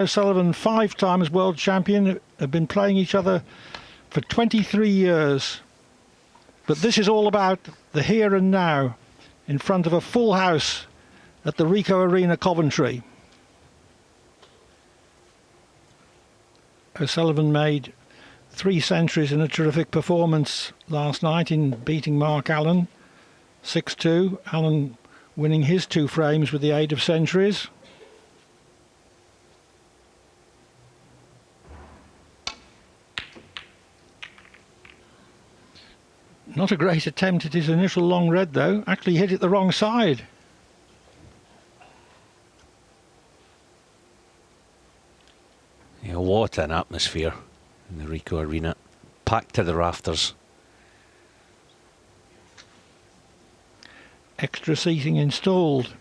O'Sullivan, 5 times world champion, have been playing each other for 23 years. But this is all about the here and now in front of a full house at the Ricoh Arena, Coventry. O'Sullivan made 3 centuries in a terrific performance last night in beating Mark Allen 6-2. Allen winning his 2 frames with the aid of centuries. Not a great attempt at his initial long red though, actually hit it the wrong side. Yeah, what an atmosphere in the Ricoh Arena, packed to the rafters. Extra seating installed.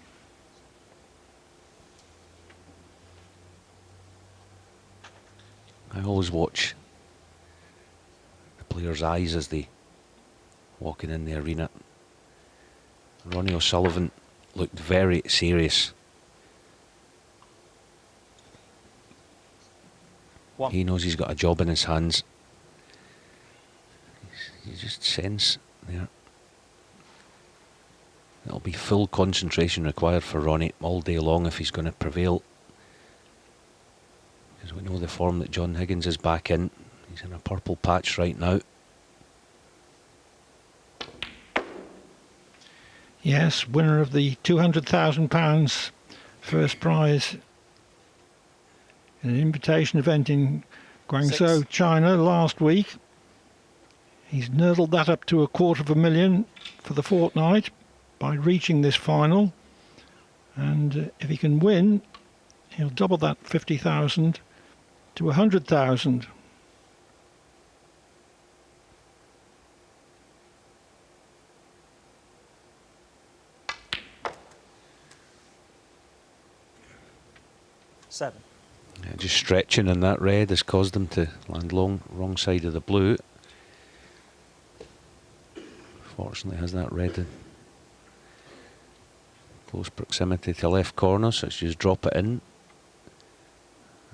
I always watch the players' eyes as they walking in the arena. Ronnie O'Sullivan looked very serious. He knows he's got a job in his hands. You just sense there. It'll be full concentration required for Ronnie all day long if he's going to prevail. Because we know the form that John Higgins is back in. He's in a purple patch right now. Yes, winner of the £200,000 first prize in an invitation event in Guangzhou, 6. China last week. He's nurdled that up to £250,000 for the fortnight by reaching this final. And if he can win, he'll double that 50,000 to 100,000. Seven. Yeah, just stretching in that red has caused him to land wrong side of the blue. Fortunately has that red in close proximity to left corner, so it's just drop it in.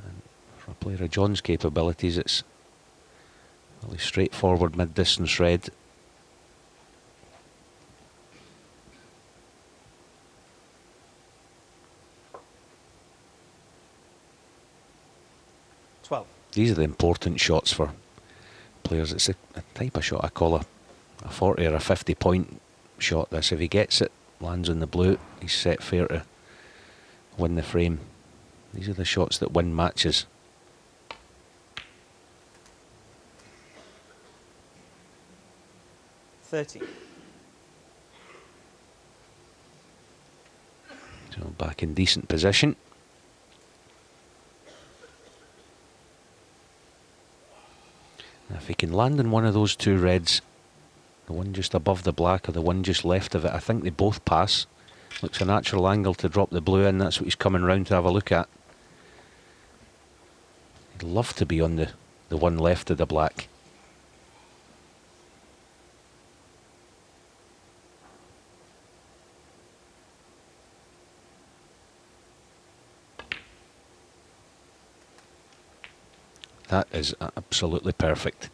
And for a player of John's capabilities, it's really straightforward mid-distance red. These are the important shots for players. It's a type of shot I call a 40 or a 50 point shot. This, if he gets it, lands on the blue, he's set fair to win the frame. These are the shots that win matches. So back in decent position. If he can land in one of those 2 reds, the one just above the black or the one just left of it, I think they both pass. Looks a natural angle to drop the blue in. That's what he's coming round to have a look at. He'd love to be on the one left of the black. That is absolutely perfect.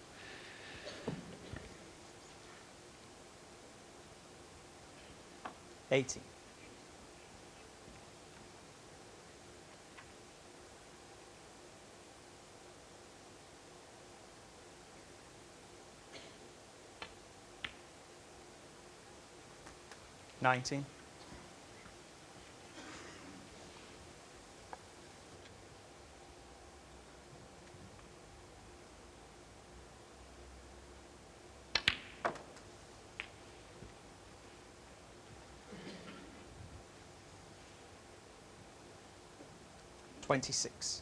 $80. $19. $26.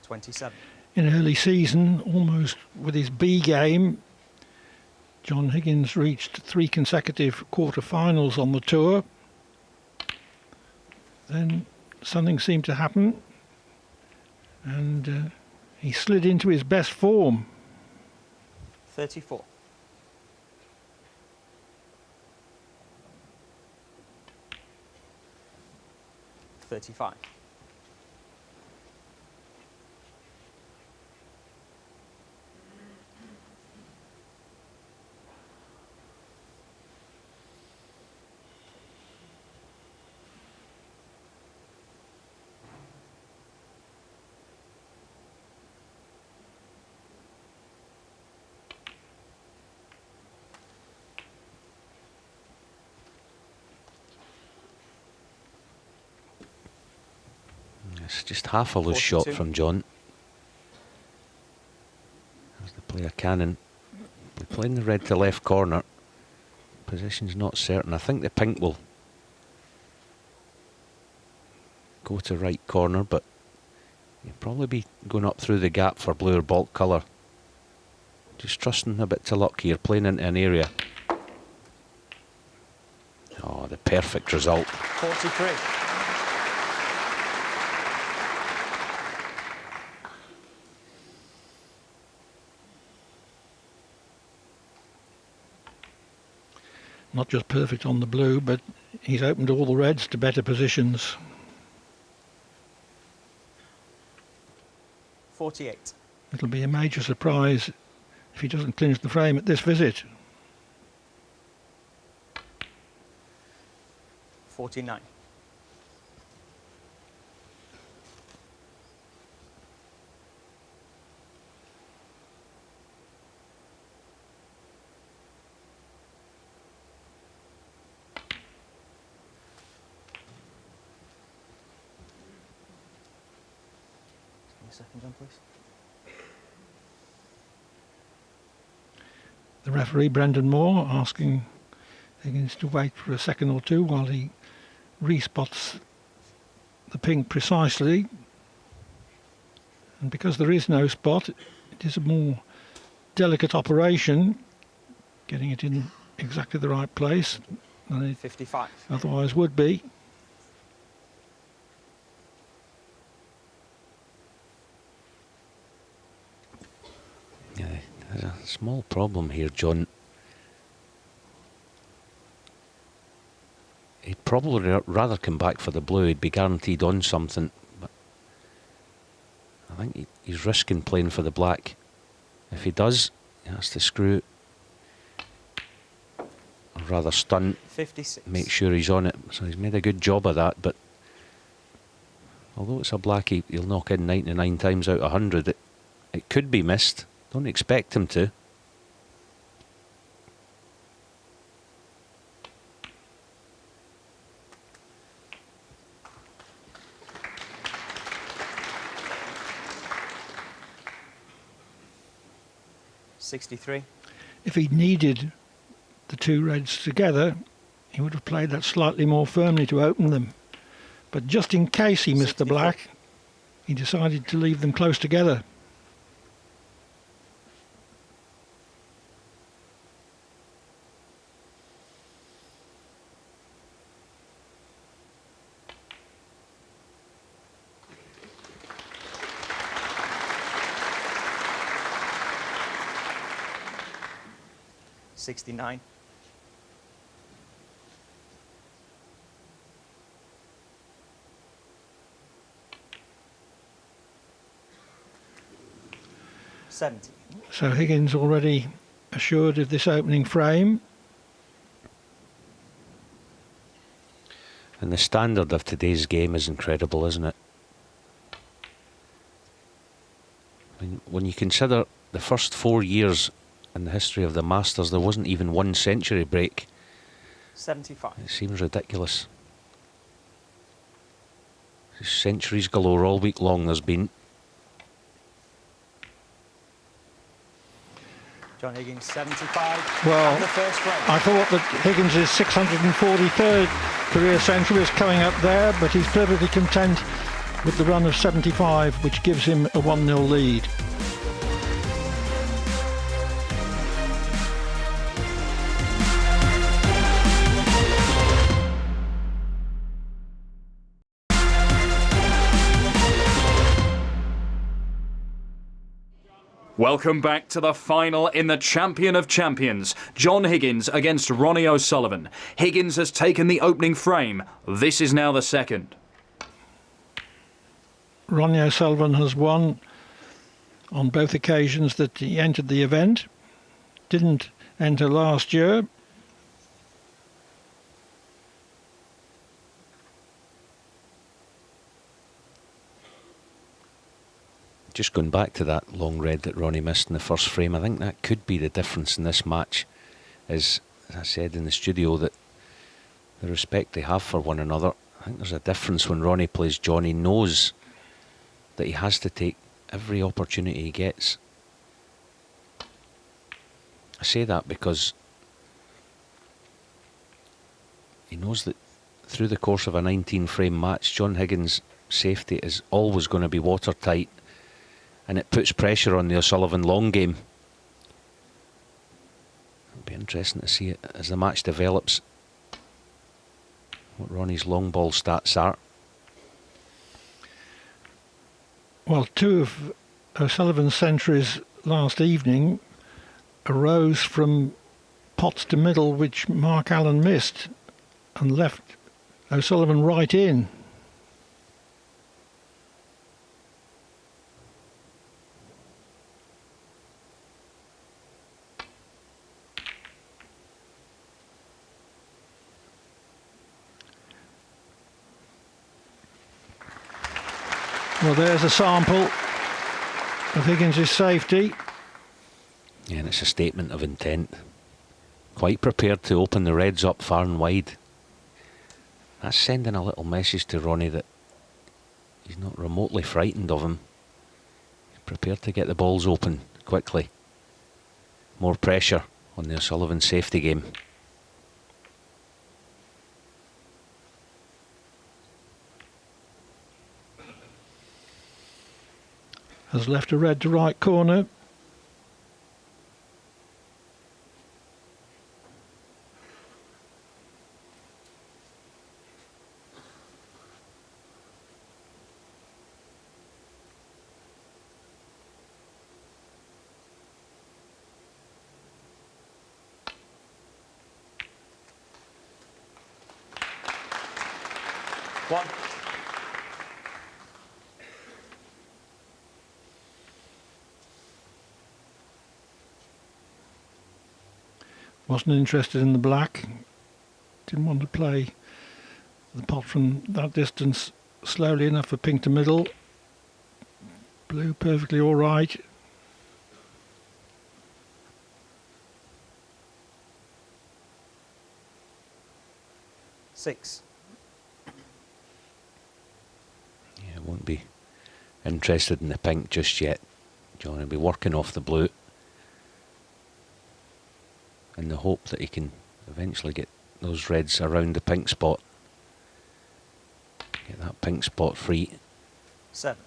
$27. In early season, almost with his B game, John Higgins reached 3 consecutive quarter-finals on the tour. Then something seemed to happen, and he slid into his best form. 34. 35. It's just half a loose shot 42. from John. As the player Cannon. We're playing the red to left corner. Position's not certain. I think the pink will go to right corner, but you'll probably be going up through the gap for blue or bulk colour. Just trusting a bit to luck here, playing into an area. Oh, the perfect result. 43. Not just perfect on the blue, but he's opened all the reds to better positions. 48. It'll be a major surprise if he doesn't clinch the frame at this visit. 49. Second, John, please. The referee, Brendan Moore, asking Higgins to wait for a second or two while he respots the pink precisely. And because there is no spot, it is a more delicate operation, getting it in exactly the right place than it 55. otherwise would be. Yeah, there's a small problem here, John. He'd probably rather come back for the blue. He'd be guaranteed on something, but I think he's risking playing for the black. If he does, he has to screw, or rather stunt, 56. make sure he's on it. So he's made a good job of that, but although it's a black, he'll knock in 99 times out of 100. It could be missed. Don't expect him to. $63. If he'd needed the two reds together, he would have played that slightly more firmly to open them. But just in case he missed the 64. black, he decided to leave them close together. $69. $70. So Higgins already assured of this opening frame. And the standard of today's game is incredible, isn't it? When you consider the first 4 years in the history of the Masters, there wasn't even one century break. 75. It seems ridiculous. Centuries galore all week long there's been. John Higgins, 75. Well, And the first frame. I thought that Higgins' 643rd career century is coming up there, but he's perfectly content with the run of 75, which gives him a 1-0 lead. Welcome back to the final in the Champion of Champions. John Higgins against Ronnie O'Sullivan. Higgins has taken the opening frame. This is now the second. Ronnie O'Sullivan has won on both occasions that he entered the event. Didn't enter last year. Just going back to that long red that Ronnie missed in the first frame, I think that could be the difference in this match. As I said in the studio, that the respect they have for one another. I think there's a difference when Ronnie plays John. He knows that he has to take every opportunity he gets. I say that because he knows that through the course of a 19 frame match, John Higgins' safety is always going to be watertight, and it puts pressure on the O'Sullivan long game. It'll be interesting to see it as the match develops, what Ronnie's long ball stats are. Well, two of O'Sullivan's centuries last evening arose from pots to middle which Mark Allen missed and left O'Sullivan right in. Well, there's a sample of Higgins' safety. Yeah, and it's a statement of intent. Quite prepared to open the reds up far and wide. That's sending a little message to Ronnie that he's not remotely frightened of him. He's prepared to get the balls open quickly. More pressure on the O'Sullivan safety game. Has left a red to right corner. One. Wasn't interested in the black. Didn't want to play the pot from that distance slowly enough for pink to middle. Blue perfectly all right. Six. Yeah, won't be interested in the pink just yet. John will be working off the blue in the hope that he can eventually get those reds around the pink spot. Get that pink spot free. 7.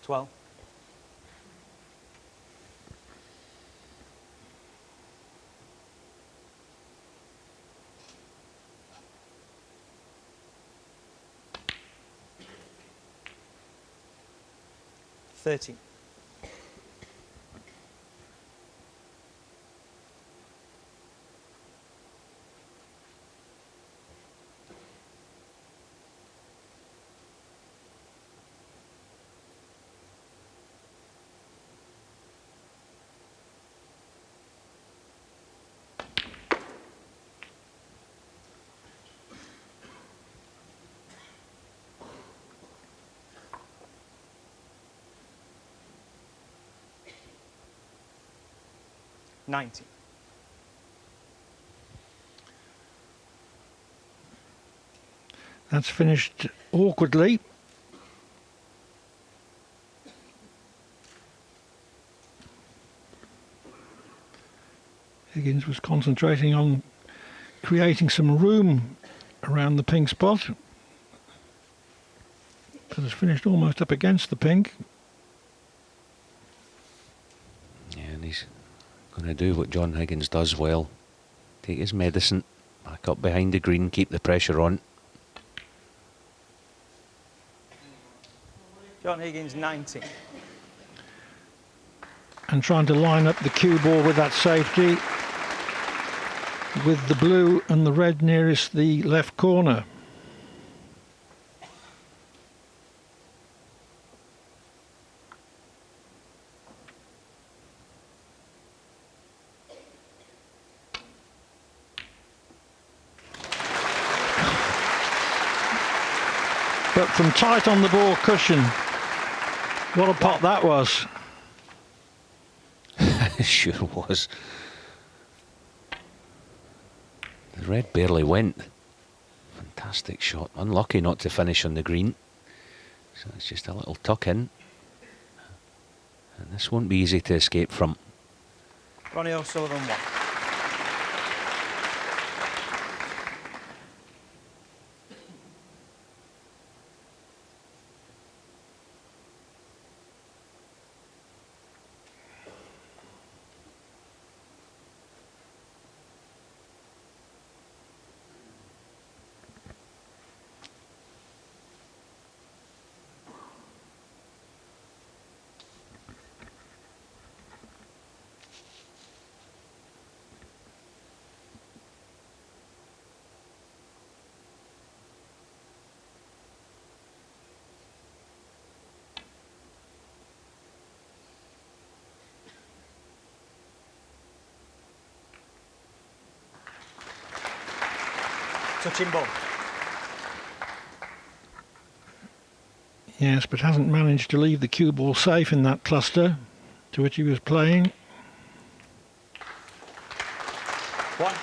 Twelve. Thirteen. $90. That's finished awkwardly. Higgins was concentrating on creating some room around the pink spot, but has finished almost up against the pink. Yeah, and he's Going to do what John Higgins does well. Take his medicine, back up behind the green, keep the pressure on. John Higgins, 90. And trying to line up the cue ball with that safety, with the blue and the red nearest the left corner. But from tight on the ball cushion, what a pot that was. Sure was. The red barely went. Fantastic shot. Unlucky not to finish on the green. So it's just a little tuck in. And this won't be easy to escape from. Ronnie O'Sullivan, 1. Touching ball. Yes, but hasn't managed to leave the cue ball safe in that cluster to which he was playing. 1.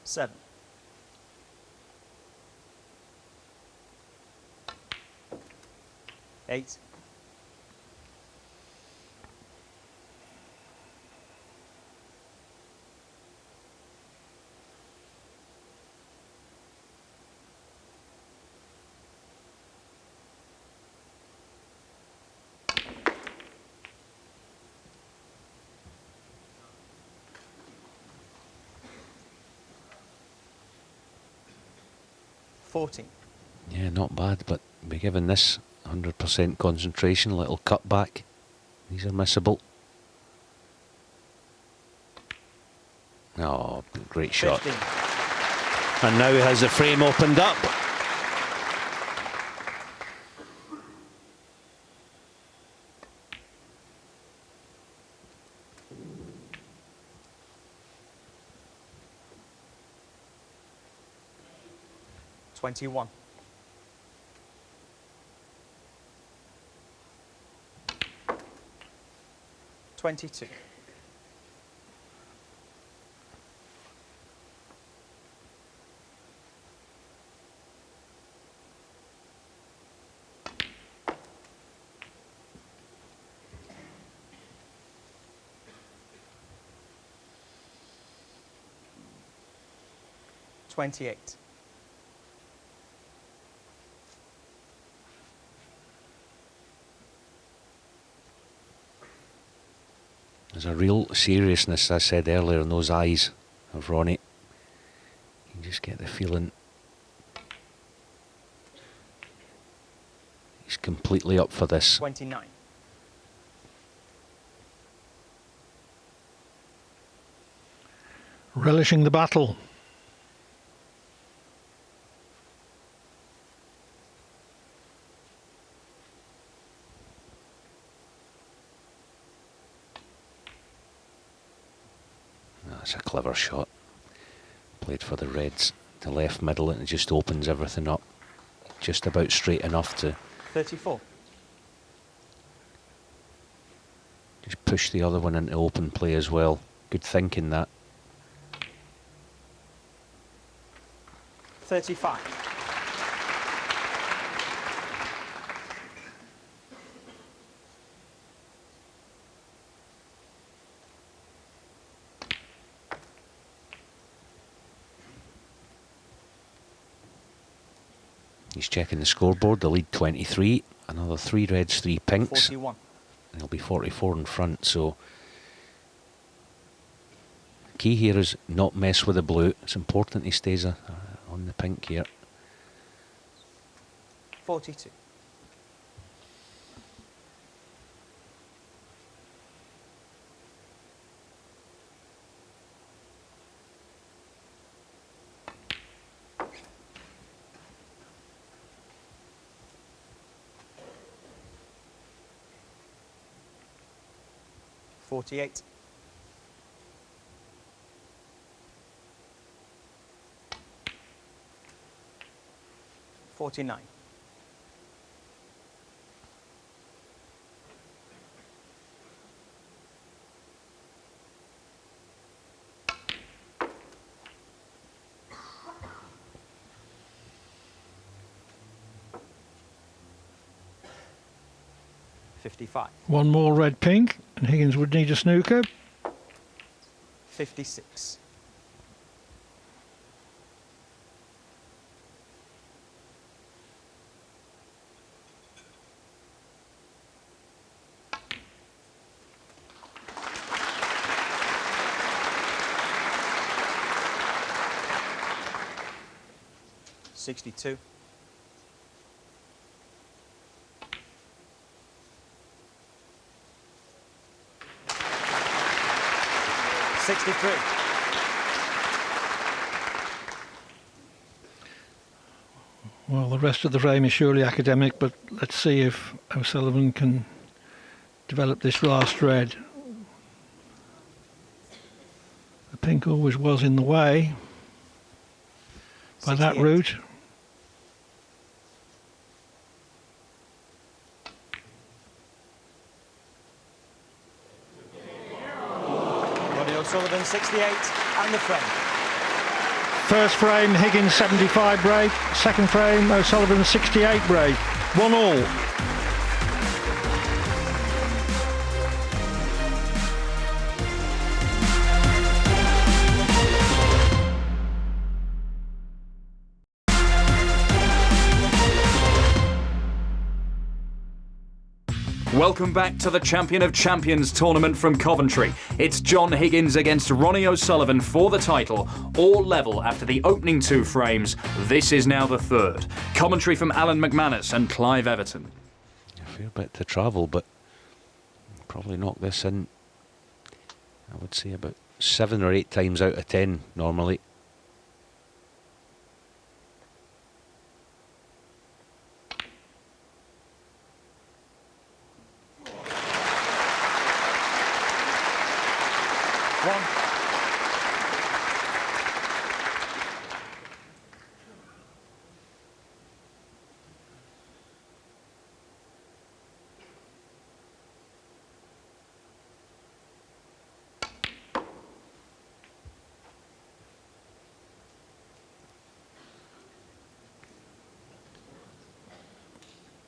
Seven. Eight. Yeah, not bad, but be given this 100% concentration, a little cut back. These are missable. Oh, great shot. 15. And now he has the frame opened up. $21. 22. $28. There's a real seriousness, as I said earlier, in those eyes of Ronnie. You just get the feeling he's completely up for this. 29. Relishing the battle. That's a clever shot. Played for the Reds to left middle, and it just opens everything up. Just about straight enough to 34. just push the other one into open play as well. Good thinking, that. 35. He's checking the scoreboard, the lead 23, another 3 reds, 3 pinks. 41. And he'll be 44 in front, so key here is not mess with the blue. It's important he stays on the pink here. 42. $48. 49. 55. One more red pink, and Higgins would need a snooker. 56. 62. 63. Well, the rest of the frame is surely academic, but let's see if O'Sullivan can develop this last red. The pink always was in the way by that 68. route. Ronnie O'Sullivan 68 and the frame. First frame, Higgins 75 break. Second frame, O'Sullivan 68 break. 1-1. Welcome back to the Champion of Champions tournament from Coventry. It's John Higgins against Ronnie O'Sullivan for the title, all level after the opening 2 frames. This is now the third. Commentary from Alan McManus and Clive Everton. A fair bit to travel, but probably knock this in, I would say, about 7 or 8 times out of 10 normally.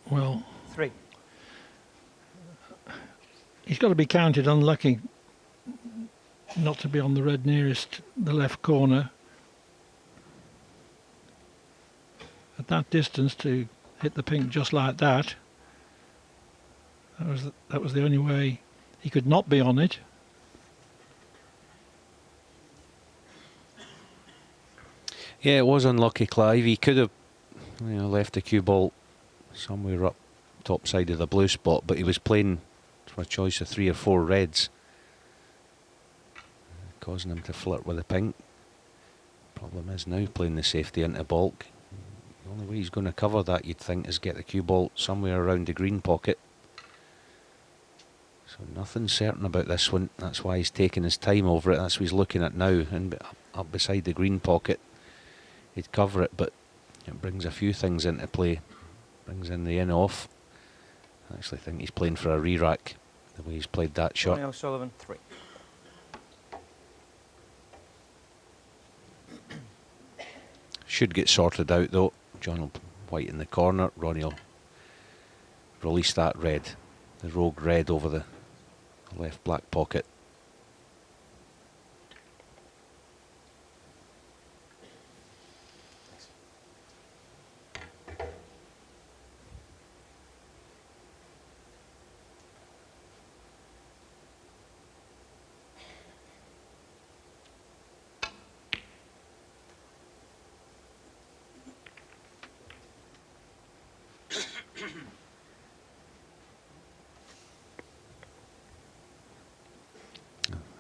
Well, 3. he's got to be counted unlucky not to be on the red nearest the left corner. At that distance to hit the pink just like that, that was the only way he could not be on it. Yeah, it was unlucky, Clive. He could have, left the cue ball somewhere up top side of the blue spot, but he was playing for a choice of 3 or 4 reds, causing him to flirt with the pink. Problem is now playing the safety into baulk. The only way he's going to cover that, you'd think, is get the cue ball somewhere around the green pocket. So nothing certain about this one. That's why he's taking his time over it. That's what he's looking at now. And up beside the green pocket, he'd cover it, but it brings a few things into play. Brings in the in-off. I actually think he's playing for a re-rack, the way he's played that shot. Ronnie O'Sullivan 3. Should get sorted out though. John will white in the corner. Ronnie will release that red, the rogue red over the left black pocket.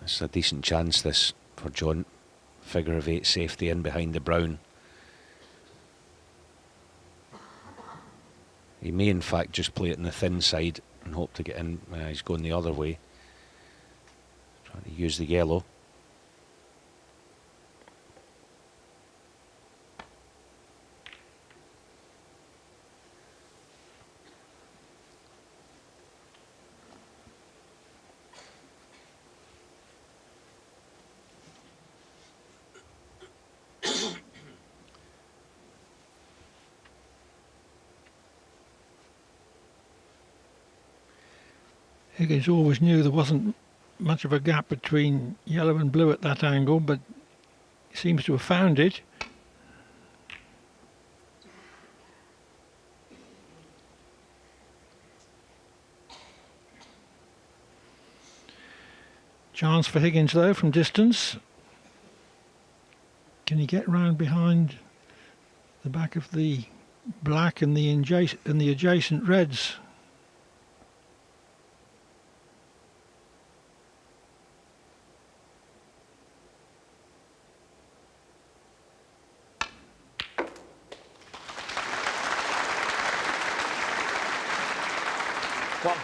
It's a decent chance this for John. Figure of 8 safety in behind the brown. He may in fact just play it on the thin side and hope to get in. He's going the other way. Trying to use the yellow. Higgins always knew there wasn't much of a gap between yellow and blue at that angle, but he seems to have found it. Chance for Higgins though from distance. Can he get round behind the back of the black and the adjacent reds? One.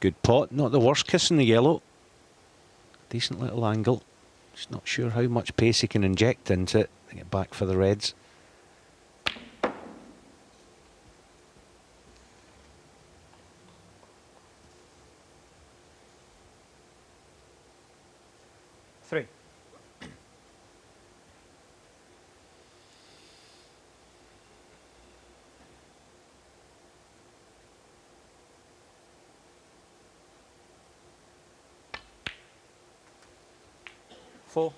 Good pot, not the worst kiss in the yellow. Decent little angle. Just not sure how much pace he can inject into it to get back for the reds. Three. Four.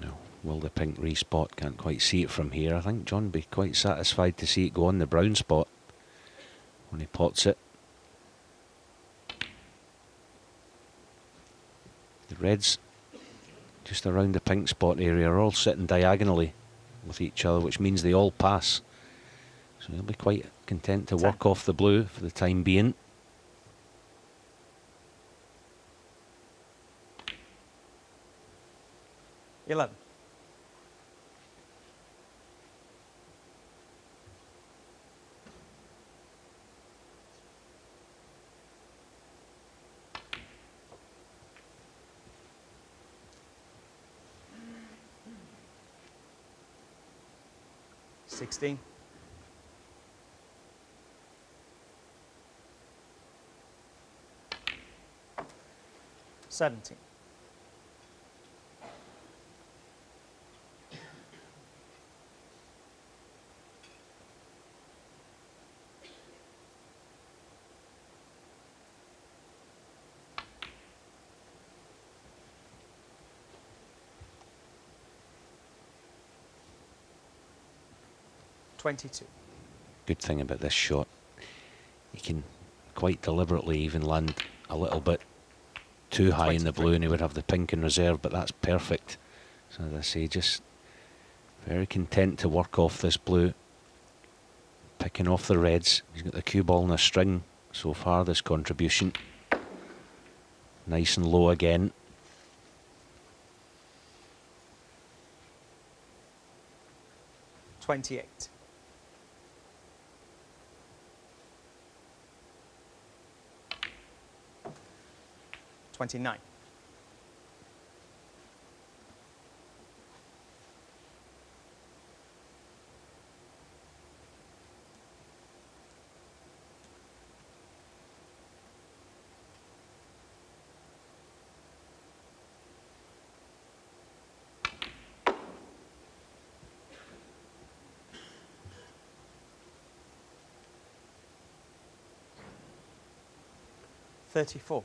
No, will the pink respot? Can't quite see it from here. I think John would be quite satisfied to see it go on the brown spot when he pots it. The reds just around the pink spot area are all sitting diagonally with each other, which means they all pass. So he'll be quite content to work off the blue for the time being. 11. Sixteen. 17. $22. Good thing about this shot, he can quite deliberately even land a little bit too high in the blue and he would have the pink in reserve, but that's perfect. So as I say, just very content to work off this blue, picking off the reds. He's got the cue ball in a string so far, this contribution. Nice and low again. $28. 29. $34.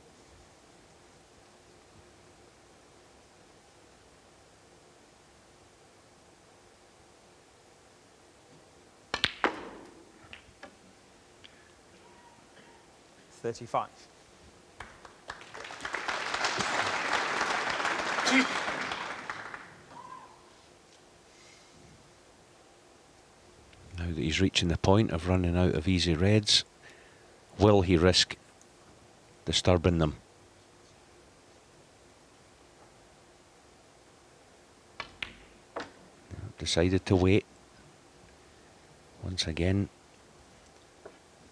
35. Now that he's reaching the point of running out of easy reds, will he risk disturbing them? Decided to wait. Once again,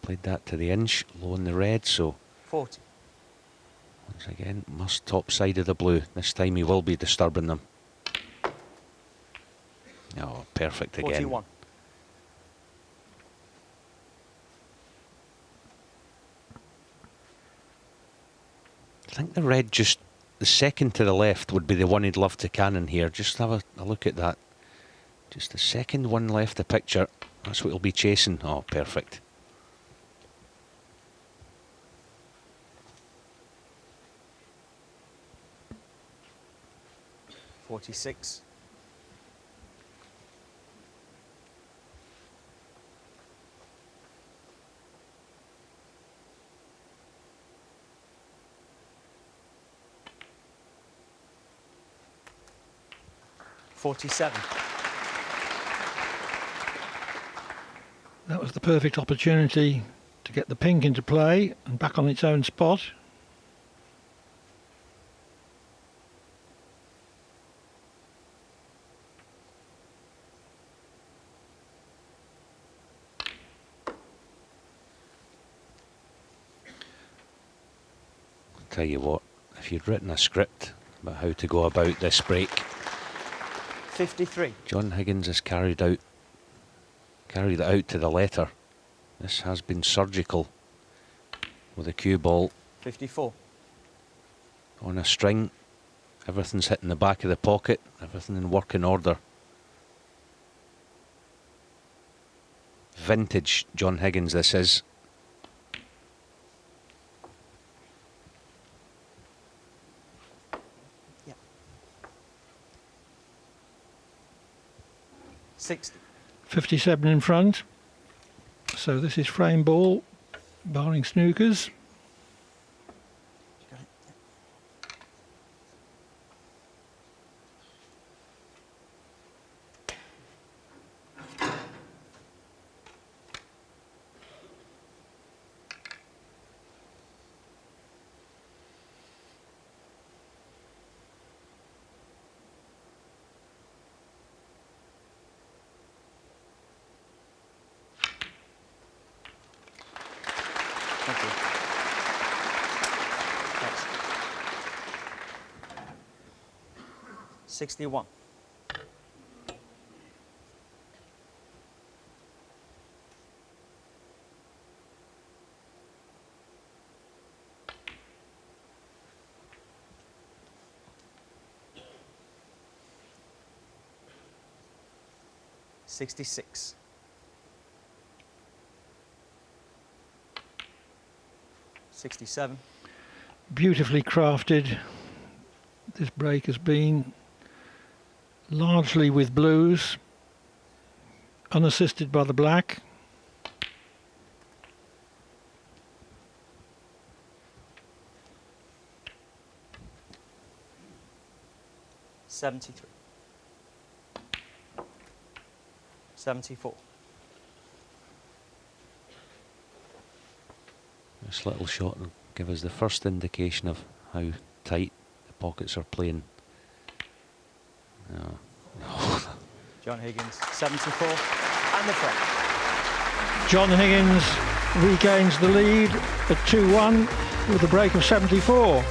played that to the inch, low in the red, so 40. once again, must top side of the blue. This time he will be disturbing them. Oh, perfect again. 41. I think the red, just the second to the left, would be the one he'd love to cannon here. Just have a look at that. Just the second one left the picture. That's what he'll be chasing. Oh, perfect. $46. $47. That was the perfect opportunity to get the pink into play and back on its own spot. Tell you what, if you'd written a script about how to go about this break, 53. John Higgins has carried it out to the letter. This has been surgical with a cue ball 54. on a string. Everything's hitting the back of the pocket, everything in working order. Vintage John Higgins this is. Yeah. 60. 57 in front. So this is frame ball, barring snookers. Got it. Thank you. Thanks. 61. $66. 67. Beautifully crafted. This break has been largely with blues, unassisted by the black. $73. 74. This little shot will give us the first indication of how tight the pockets are playing. John Higgins, 74. And the front. John Higgins regains the lead at 2-1 with a break of 74.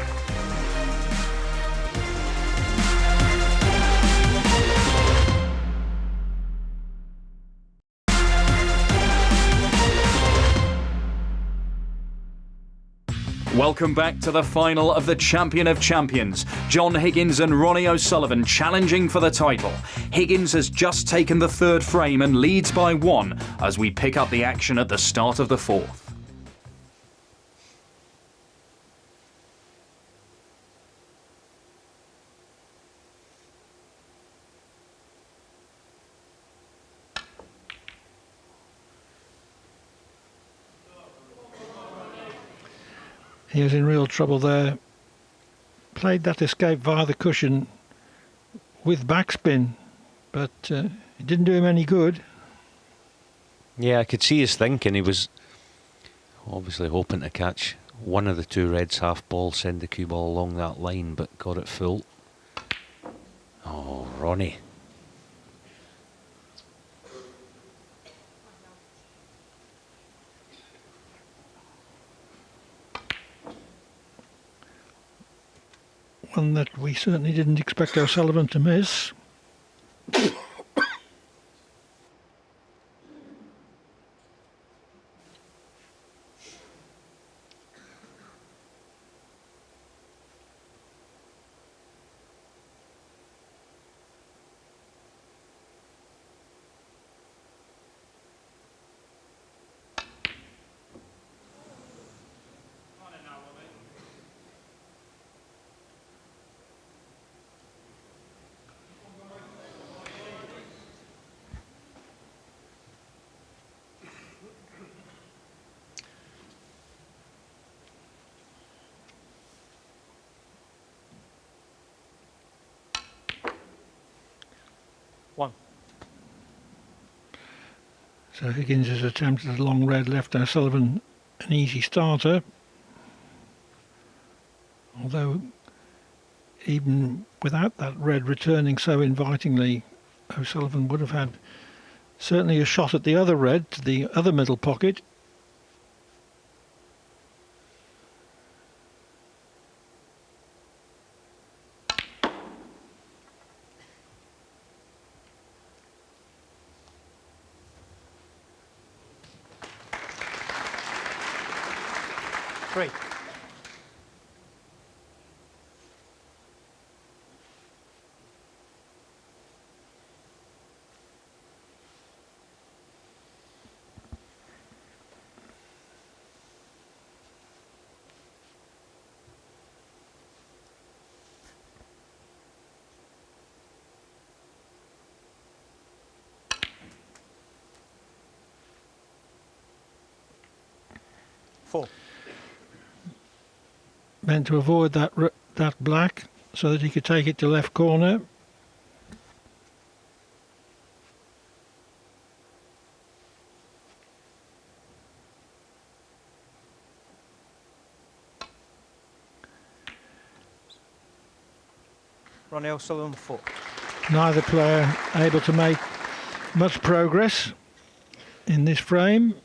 Welcome back to the final of the Champion of Champions. John Higgins and Ronnie O'Sullivan challenging for the title. Higgins has just taken the third frame and leads by 1 as we pick up the action at the start of the fourth. He was in real trouble there. Played that escape via the cushion with backspin, but it didn't do him any good. Yeah, I could see his thinking. He was obviously hoping to catch one of the two reds half ball, send the cue ball along that line, but got it full. Oh, Ronnie. One that we certainly didn't expect O'Sullivan to miss. One. So Higgins has attempted a long red, left O'Sullivan an easy starter. Although even without that red returning so invitingly, O'Sullivan would have had certainly a shot at the other red, to the other middle pocket. Three. Four. Meant to avoid that black so that he could take it to left corner. Ronnie O'Sullivan, 4. Neither player able to make much progress in this frame.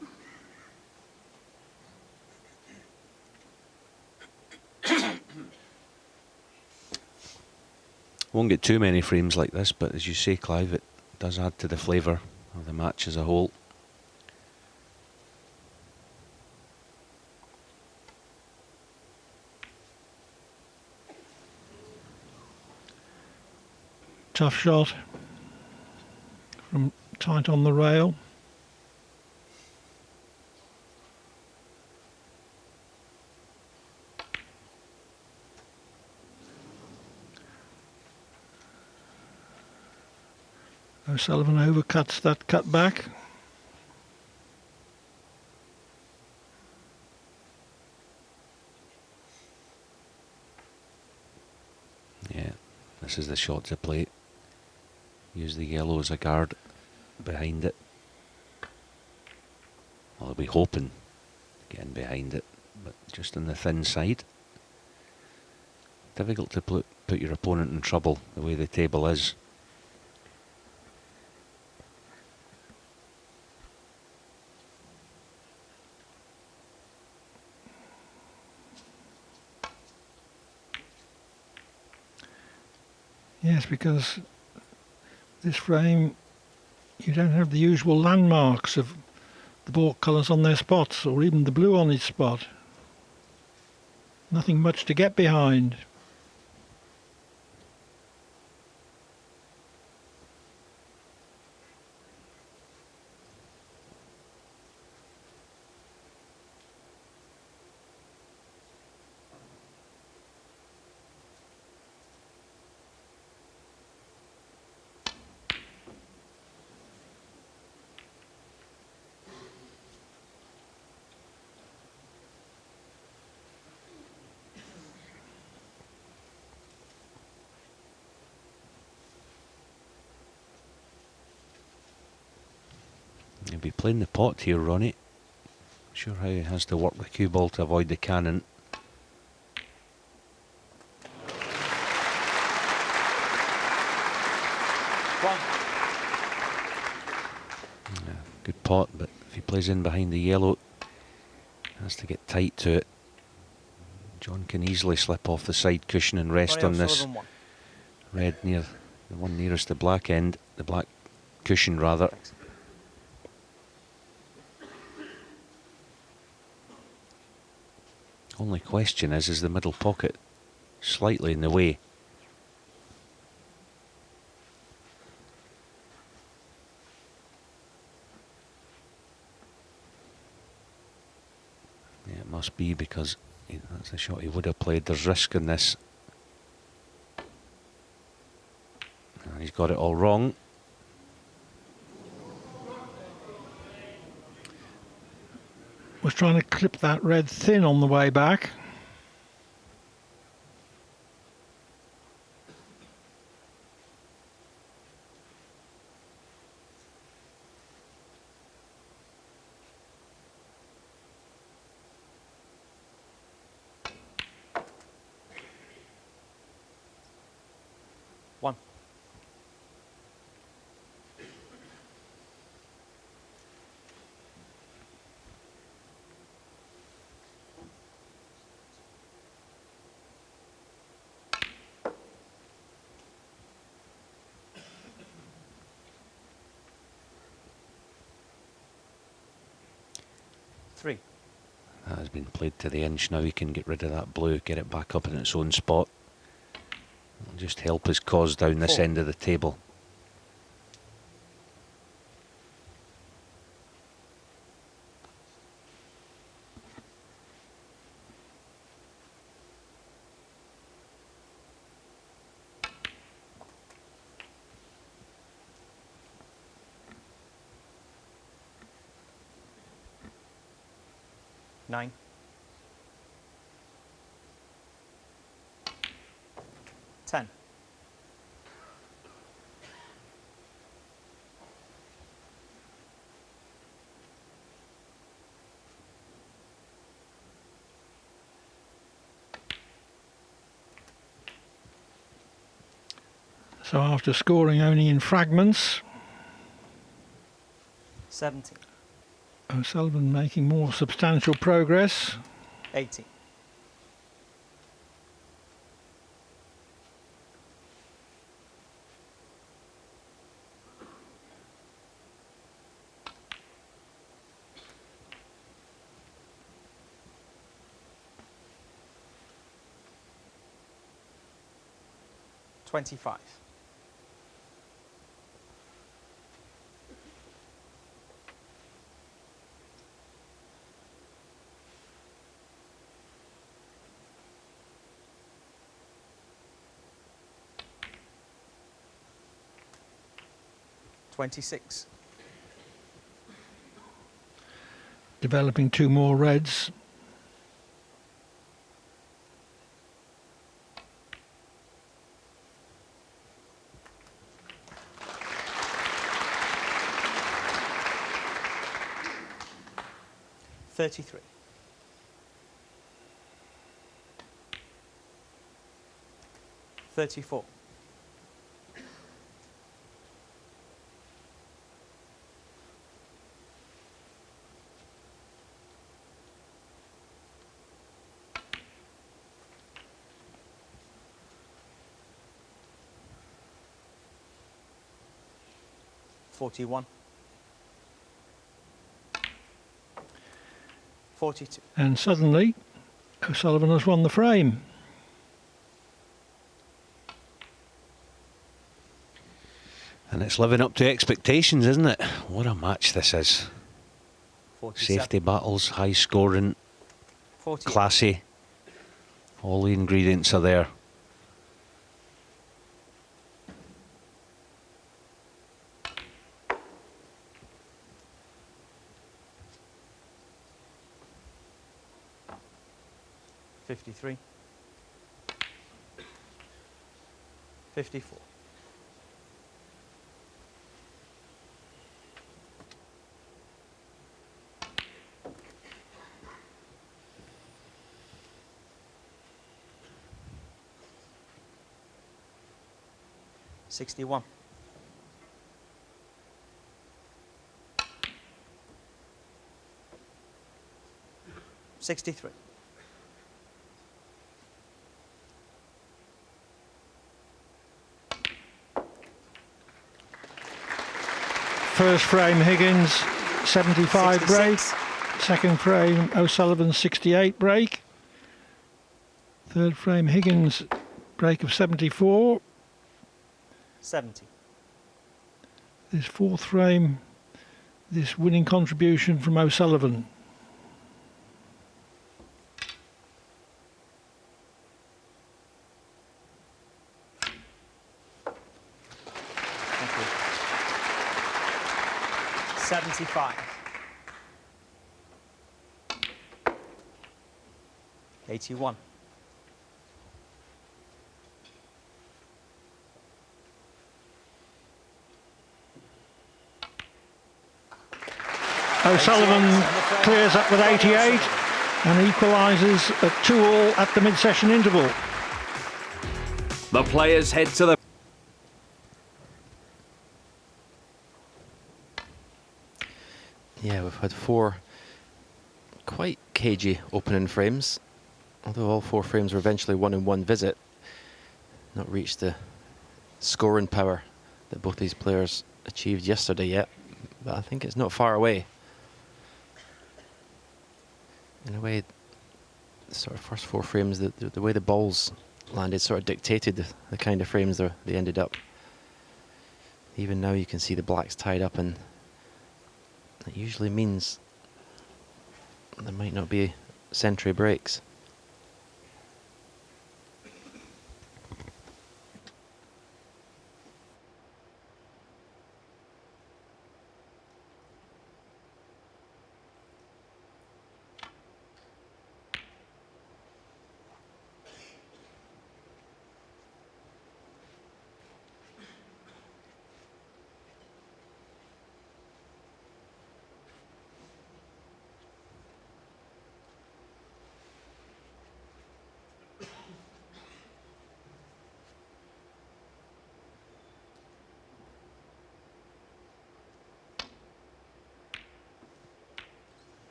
Won't get too many frames like this, but as you say, Clive, it does add to the flavour of the match as a whole. Tough shot from tight on the rail. O'Sullivan overcuts that cutback. Yeah, this is the shot to play. Use the yellow as a guard behind it. Well, I'll be hoping getting behind it, but just on the thin side. Difficult to put your opponent in trouble the way the table is. Yes, because this frame, you don't have the usual landmarks of the ball colours on their spots, or even the blue on its spot. Nothing much to get behind. He'll be playing the pot here, Ronnie. Not sure how he has to work the cue ball to avoid the cannon. Yeah, good pot, but if he plays in behind the yellow, has to get tight to it. John can easily slip off the side cushion and rest on this red near the one nearest the black end, the black cushion rather. Thanks. Only question is the middle pocket slightly in the way? Yeah, it must be, because that's a shot he would have played. There's risk in this. And he's got it all wrong. Was trying to clip that red thin on the way back. One. Three. That has been played to the inch. Now he can get rid of that blue, get it back up in its own spot. It'll just help his cause down this Four. end of the table. Nine. Ten. So after scoring only in fragments, 17. O'Sullivan making more substantial progress. 18. $25. $26. Developing two more reds. $33. $34. $41. $42. And suddenly O'Sullivan has won the frame. And it's living up to expectations, isn't it? What a match this is. 47. Safety battles, high scoring, 48. classy. All the ingredients are there. $53. $54. 61. $63. First frame Higgins 75 break. 66. Second frame O'Sullivan 68 break. Third frame Higgins break of 74. 70. This fourth frame, this winning contribution from O'Sullivan. Thank you. 75. 81. O'Sullivan clears up with 88 and equalises at 2-all at the mid-session interval. The players head to the... Yeah, we've had 4 quite cagey opening frames, although all 4 frames were eventually won in one visit. Not reached the scoring power that both these players achieved yesterday yet, but I think it's not far away. In a way, the sort of first 4 frames, the way the balls landed sort of dictated the kind of frames they ended up. Even now you can see the blacks tied up, and that usually means there might not be century breaks.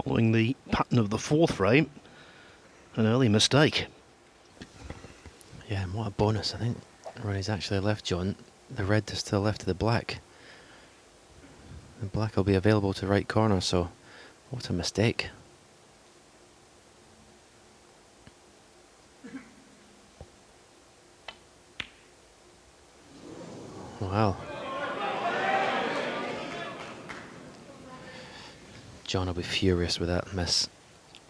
Following the pattern of the 4th frame, an early mistake. Yeah, and what a bonus. I think Ronnie's actually left John the red is still left to the black. The black will be available to right corner, so what a mistake. Wow. John will be furious with that miss.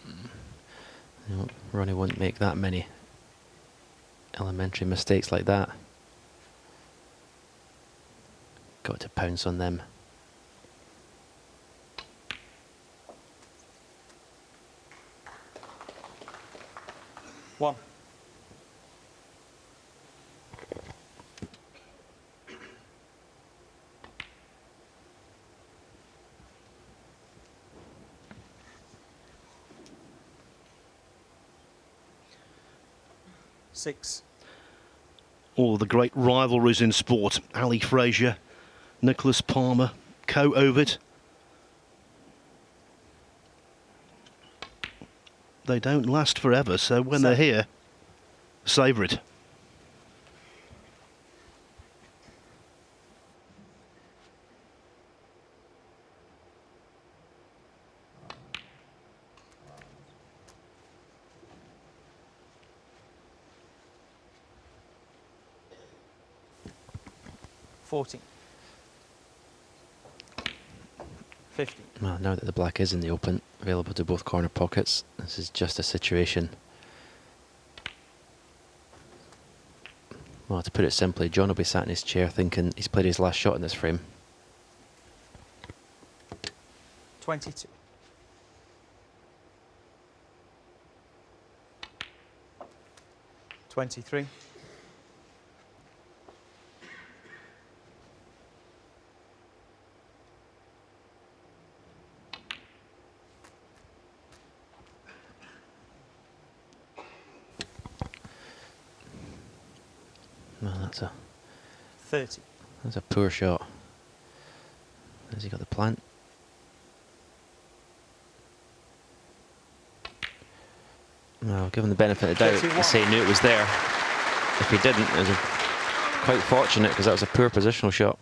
You know, Ronnie won't make that many elementary mistakes like that. Got to pounce on them. One. Six. All of the great rivalries in sport. Ali Frazier, Nicholas Palmer, co-Ovid. They don't last forever, so when they're here, savour it. $40. $50. Well, now that the black is in the open, available to both corner pockets, this is just a situation. Well, to put it simply, John will be sat in his chair thinking he's played his last shot in this frame. 22. $23. That's a 30. That's a poor shot. Has he got the plant? No, given the benefit of the doubt, 31. to say he knew it was there. If he didn't, it was quite fortunate because that was a poor positional shot.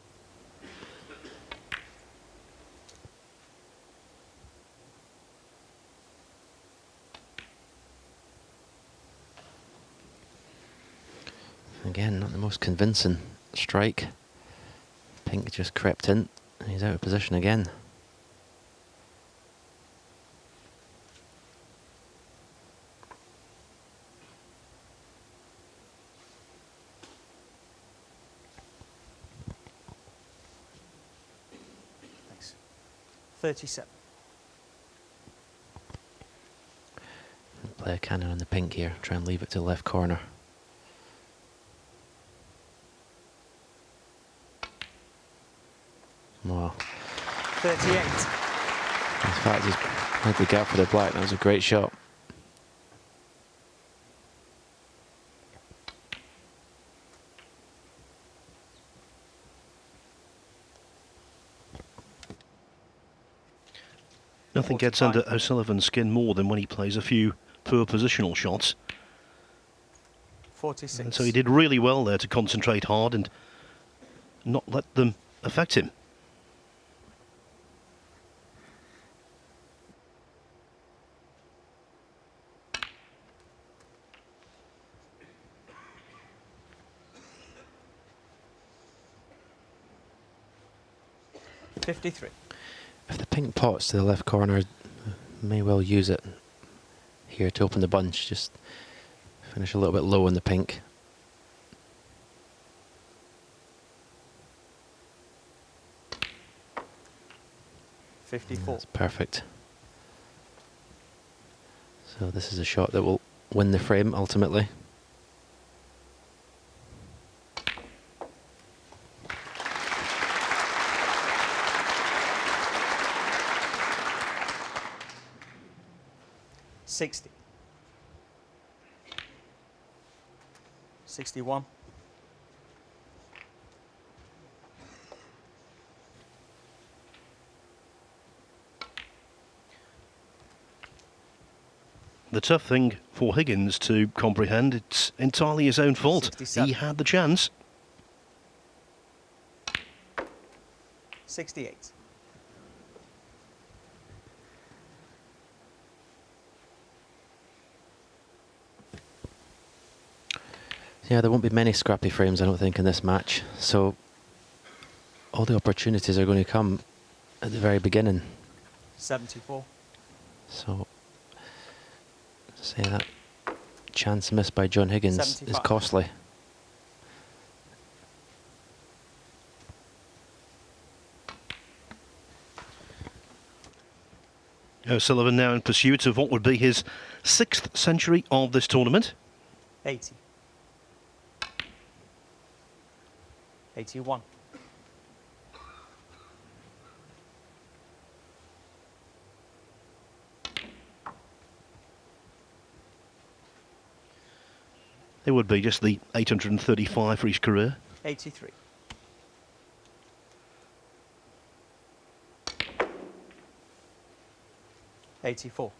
Again, not the most convincing strike. Pink just crept in and he's out of position again. Thanks. 37. Play a cannon on the pink here, try and leave it to the left corner. Wow. 38. In fact, he's had the gap for the black. That was a great shot. Nothing gets under O'Sullivan's skin more than when he plays a few poor positional shots. 46. And so he did really well there to concentrate hard and not let them affect him. $53. If the pink pots to the left corner, may well use it here to open the bunch. Just finish a little bit low on the pink. $54. That's perfect. So this is a shot that will win the frame ultimately. $60. 61. The tough thing for Higgins to comprehend, it's entirely his own fault. 67. He had the chance. 68. Yeah, there won't be many scrappy frames, I don't think, in this match. So all the opportunities are going to come at the very beginning. 74. So say that chance missed by John Higgins is 75. costly. O'Sullivan now in pursuit of what would be his 6th century of this tournament. 80. 81. It would be just the 835 for his career. 83. 84.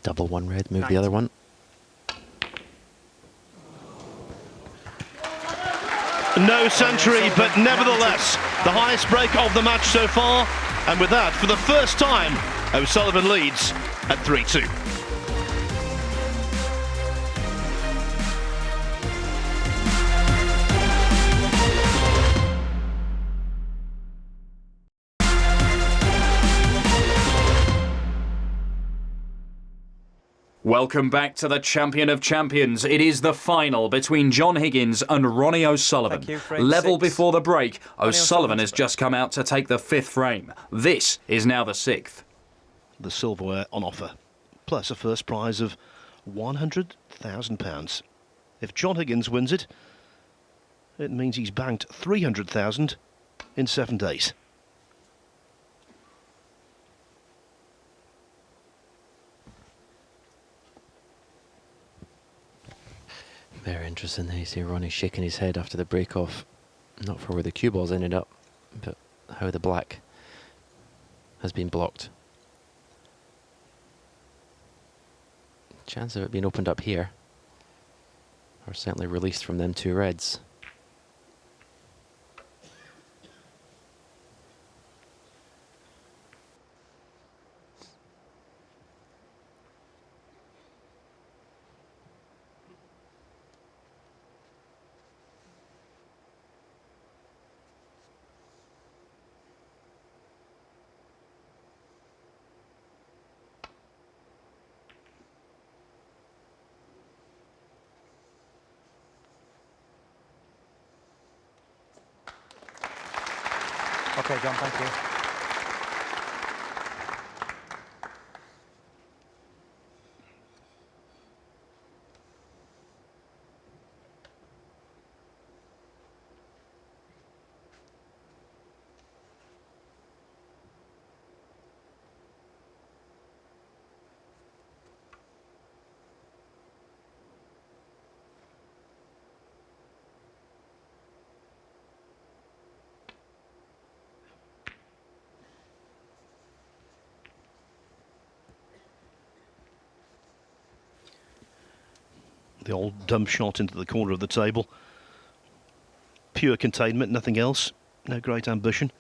Double one red, move 90. the other one. No century, but nevertheless, the highest break of the match so far. And with that, for the first time, O'Sullivan leads at 3-2. Welcome back to the Champion of Champions. It is the final between John Higgins and Ronnie O'Sullivan. Thank you, frame Level 6. before the break, O'Sullivan O'Sullivan's has just come out to take the 5th frame. This is now the 6th. the silverware on offer, plus a first prize of £100,000. If John Higgins wins it, it means he's banked £300,000 in 7 days. Very interesting. You see Ronnie shaking his head after the break off, not for where the cue balls ended up, but how the black has been blocked. Chance of it being opened up here, or certainly released from them two reds. Okay, John, thank you. The old dump shot into the corner of the table. Pure containment, nothing else. No great ambition.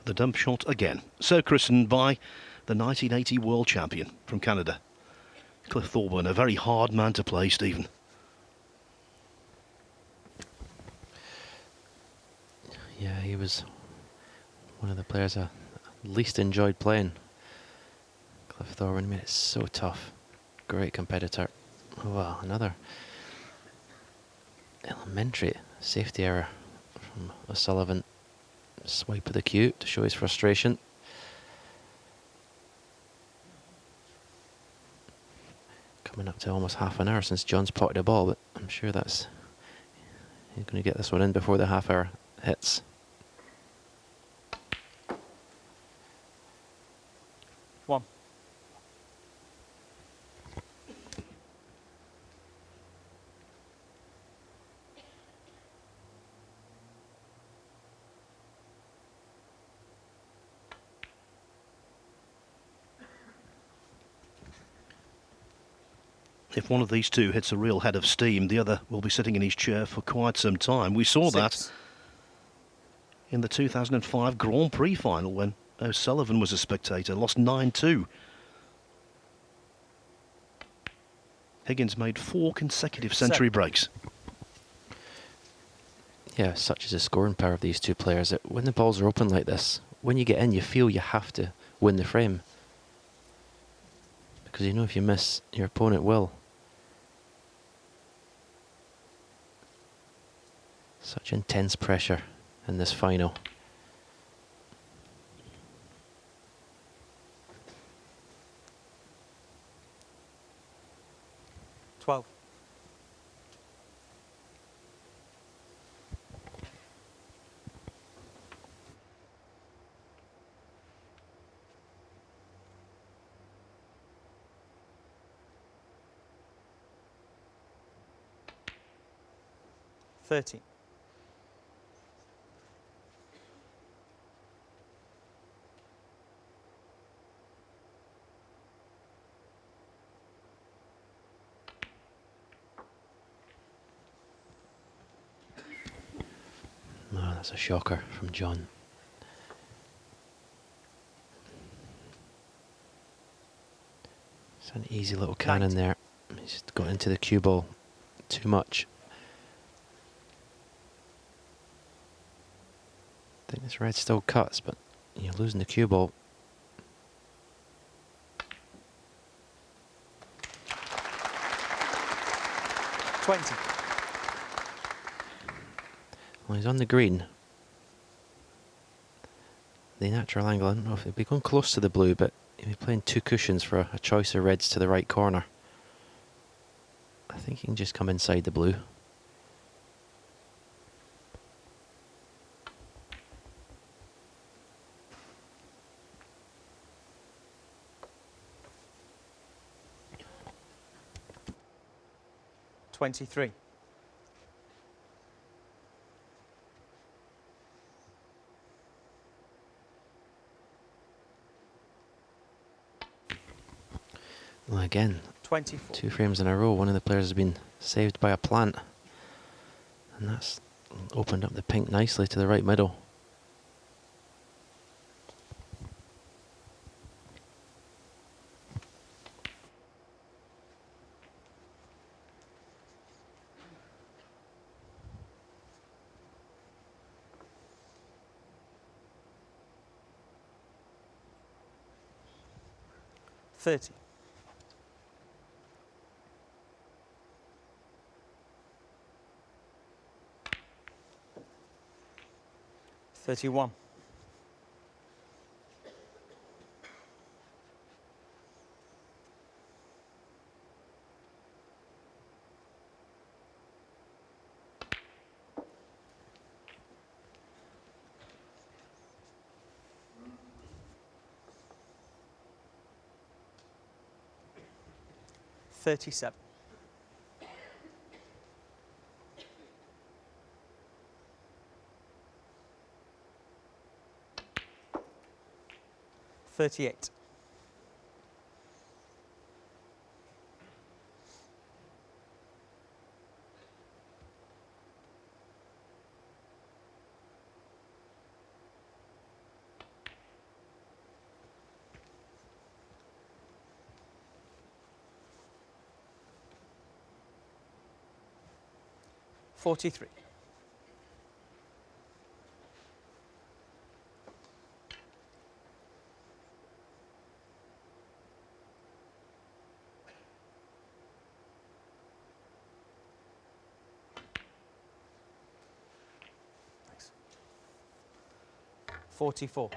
The dump shot again, so christened by the 1980 world champion from Canada, Cliff Thorburn. A very hard man to play, Stephen. Yeah, he was one of the players I least enjoyed playing. Cliff Thorburn made it so tough. Great competitor. Oh, wow, another elementary safety error from O'Sullivan. Swipe of the cue to show his frustration. Coming up to almost half an hour since John's potted a ball, but I'm sure that's... he's going to get this one in before the half hour hits. One. If one of these two hits a real head of steam, the other will be sitting in his chair for quite some time. We saw that in the 2005 Grand Prix final when O'Sullivan was a spectator, lost 9-2. Higgins made 4 consecutive century breaks. Yeah, such is the scoring power of these two players that when the balls are open like this, when you get in, you feel you have to win the frame. Because you know if you miss, your opponent will. Such intense pressure in this final. Twelve. $30. Oh, that's a shocker from John. It's an easy little cannon there. He's just got into the cue ball too much. I think this red still cuts, but you're losing the cue ball. Well, he's on the green. The natural angle, I don't know if he'll be going close to the blue, but he'll be playing two cushions for a choice of reds to the right corner. I think he can just come inside the blue. $23. Well, again, 24. 2 frames in a row. One of the players has been saved by a plant. And that's opened up the pink nicely to the right middle. $30. $31. $37. $38. $43. Thanks. 44.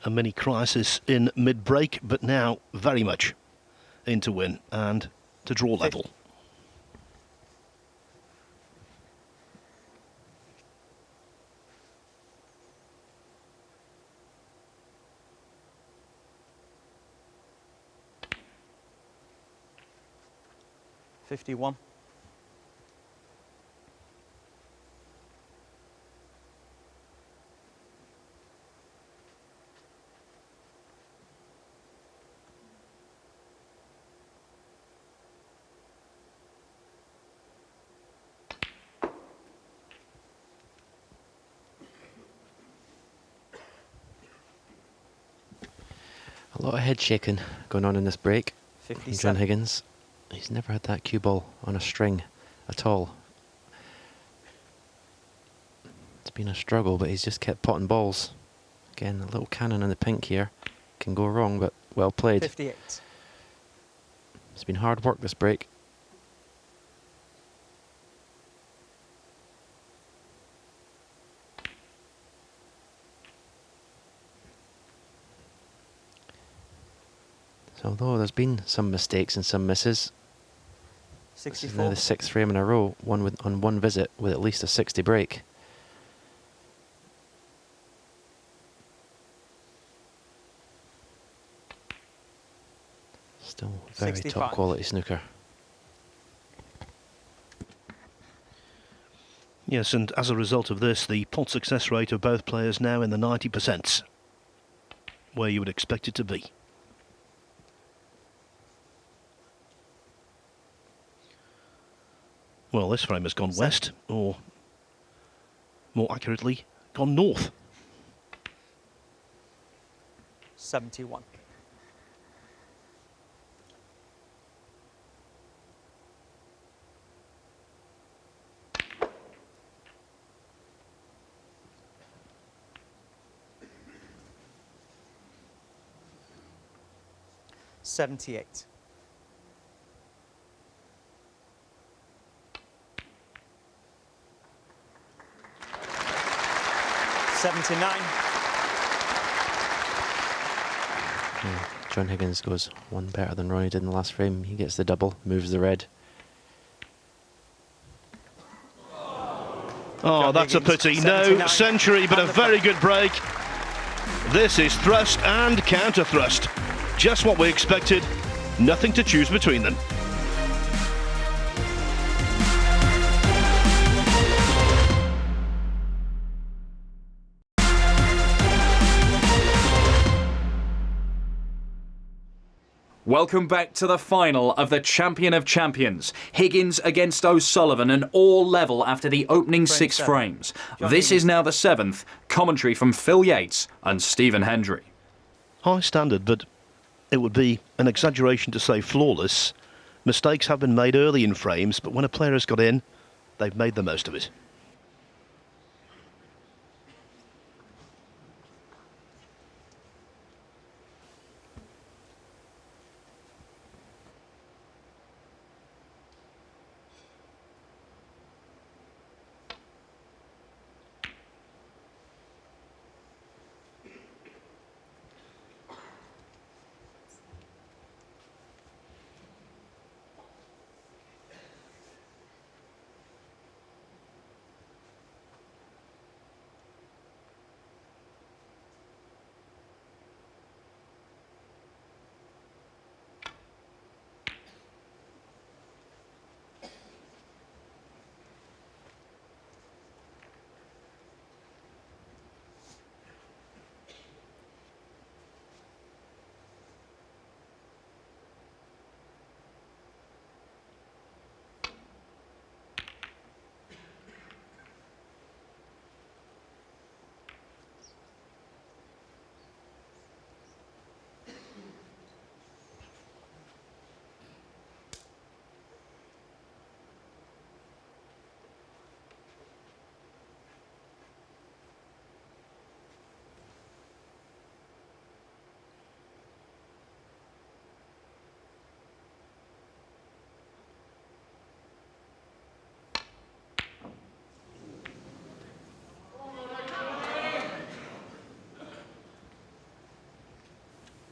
A mini crisis in mid-break, but now very much in to win and to draw level. 51. A lot of head shaking going on in this break from 57. John Higgins. He's never had that cue ball on a string at all. It's been a struggle, but he's just kept potting balls. Again, a little cannon in the pink here. Can go wrong, but well played. 58. It's been hard work this break. So although there's been some mistakes and some misses, this is now 64. the 6th frame in a row, on one visit with at least a 60 break. Still very 65. top quality snooker. Yes, and as a result of this, the pot success rate of both players now in the 90%, where you would expect it to be. Well, this frame has gone west, or more accurately, gone north. 71. $78. 79. John Higgins goes one better than Ronnie did in the last frame. He gets the double, moves the red. Oh, that's a pity. No century, but a very good break. This is thrust and counter thrust. Just what we expected. Nothing to choose between them. Welcome back to the final of the Champion of Champions. Higgins against O'Sullivan, and all level after the opening six frames. This is now the 7th. Commentary from Phil Yates and Stephen Hendry. High standard, but it would be an exaggeration to say flawless. Mistakes have been made early in frames, but when a player has got in, they've made the most of it.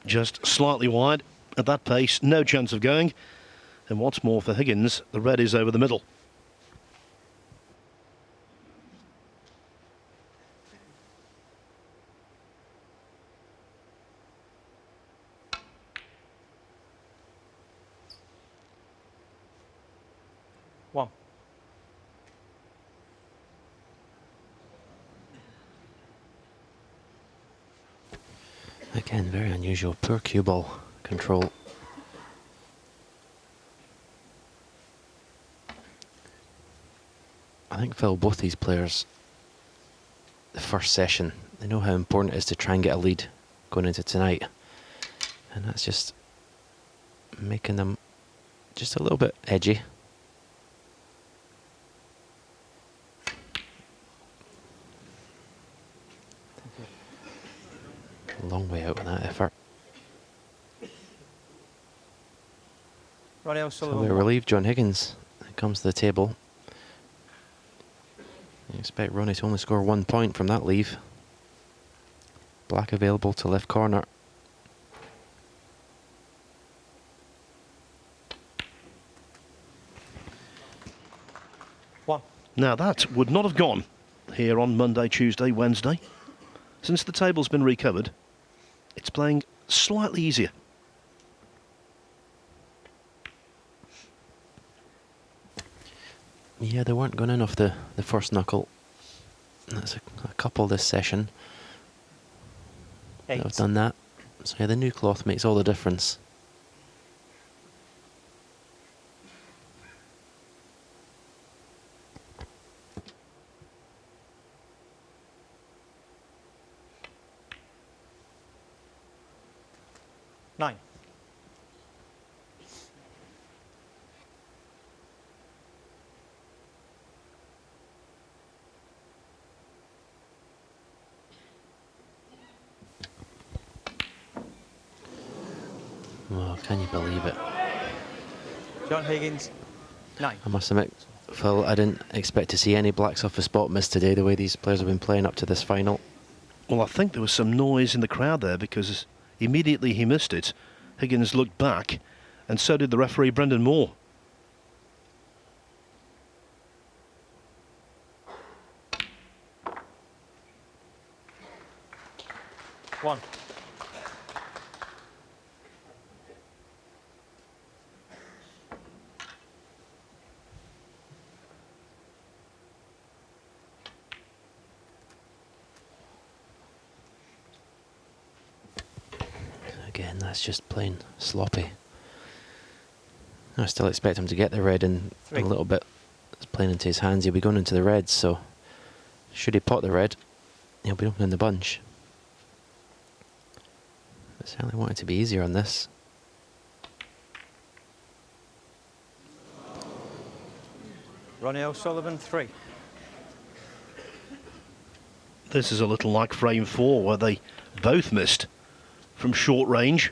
Just slightly wide. At that pace, no chance of going. And what's more for Higgins, the red is over the middle. One. Again, very unusual. Poor cue ball control. I think, Phil, both these players, the first session, they know how important it is to try and get a lead going into tonight. And that's just making them just a little bit edgy. A long way out with that effort. Ronnie So O'Sullivan. we're relieved John Higgins comes to the table. You expect Ronnie to only score 1 point from that leave. Black available to left corner. One. Now that would not have gone here on Monday, Tuesday, Wednesday. Since the table's been recovered, it's playing slightly easier. Yeah, they weren't going in off the first knuckle. That's a couple this session that 8. have done that. So yeah, the new cloth makes all the difference. Nine. Oh, can you believe it? John Higgins, 9. I must admit, Phil, I didn't expect to see any blacks off a spot miss today, the way these players have been playing up to this final. Well, I think there was some noise in the crowd there because immediately he missed it, Higgins looked back, and so did the referee Brendan Moore. One. Again, that's just plain sloppy. I still expect him to get the red in a 3. little bit. It's playing into his hands. He'll be going into the reds, so should he pot the red, he'll be opening the bunch. I certainly want it to be easier on this. Ronnie O'Sullivan, 3. This is a little like frame 4 where they both missed from short range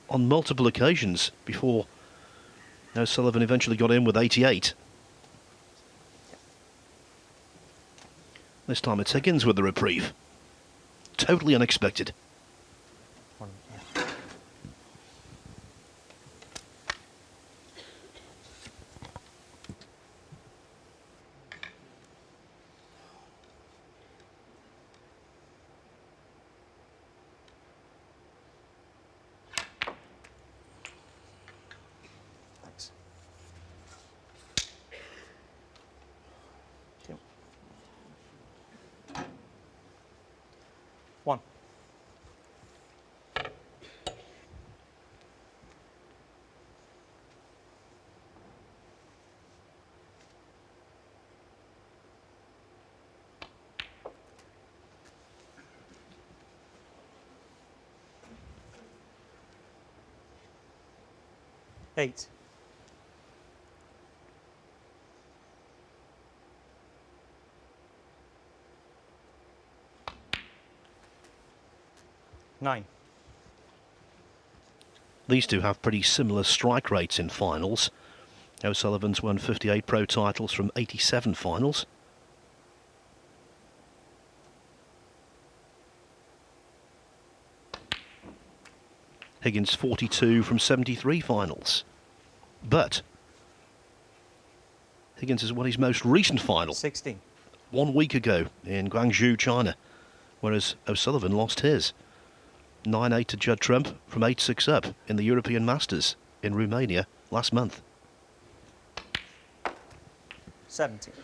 on multiple occasions before O'Sullivan eventually got in with 88. This time it's Higgins with the reprieve. Totally unexpected. 1. Thanks. 2. 1. Eight. Nine. These two have pretty similar strike rates in finals. O'Sullivan's won 58 pro titles from 87 finals. Higgins 42 from 73 finals. But Higgins has won his most recent final 16. 1 week ago in Guangzhou, China, whereas O'Sullivan lost his. 9-8 to Judd Trump from 8-6 up in the European Masters in Romania last month. 17.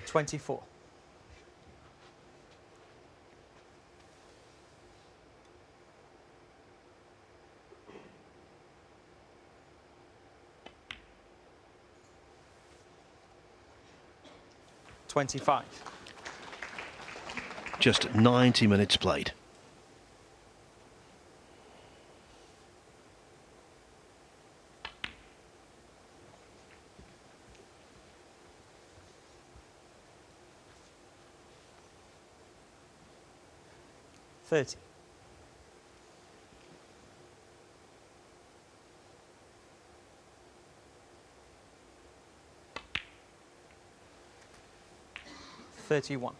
$24. 25. Just 90 minutes played. $30. 31.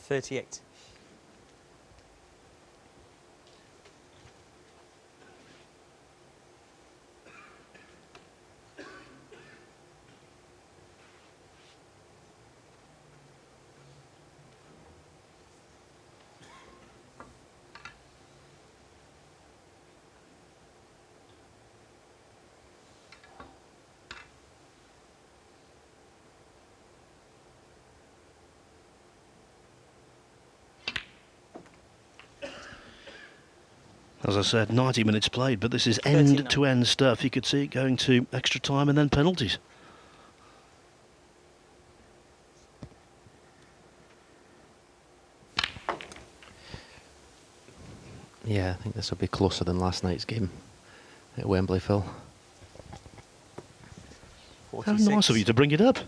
38. As I said, 90 minutes played, but this is 39. end-to-end stuff. You could see it going to extra time and then penalties. Yeah, I think this will be closer than last night's game at Wembley, Phil. How 46. nice of you to bring it up.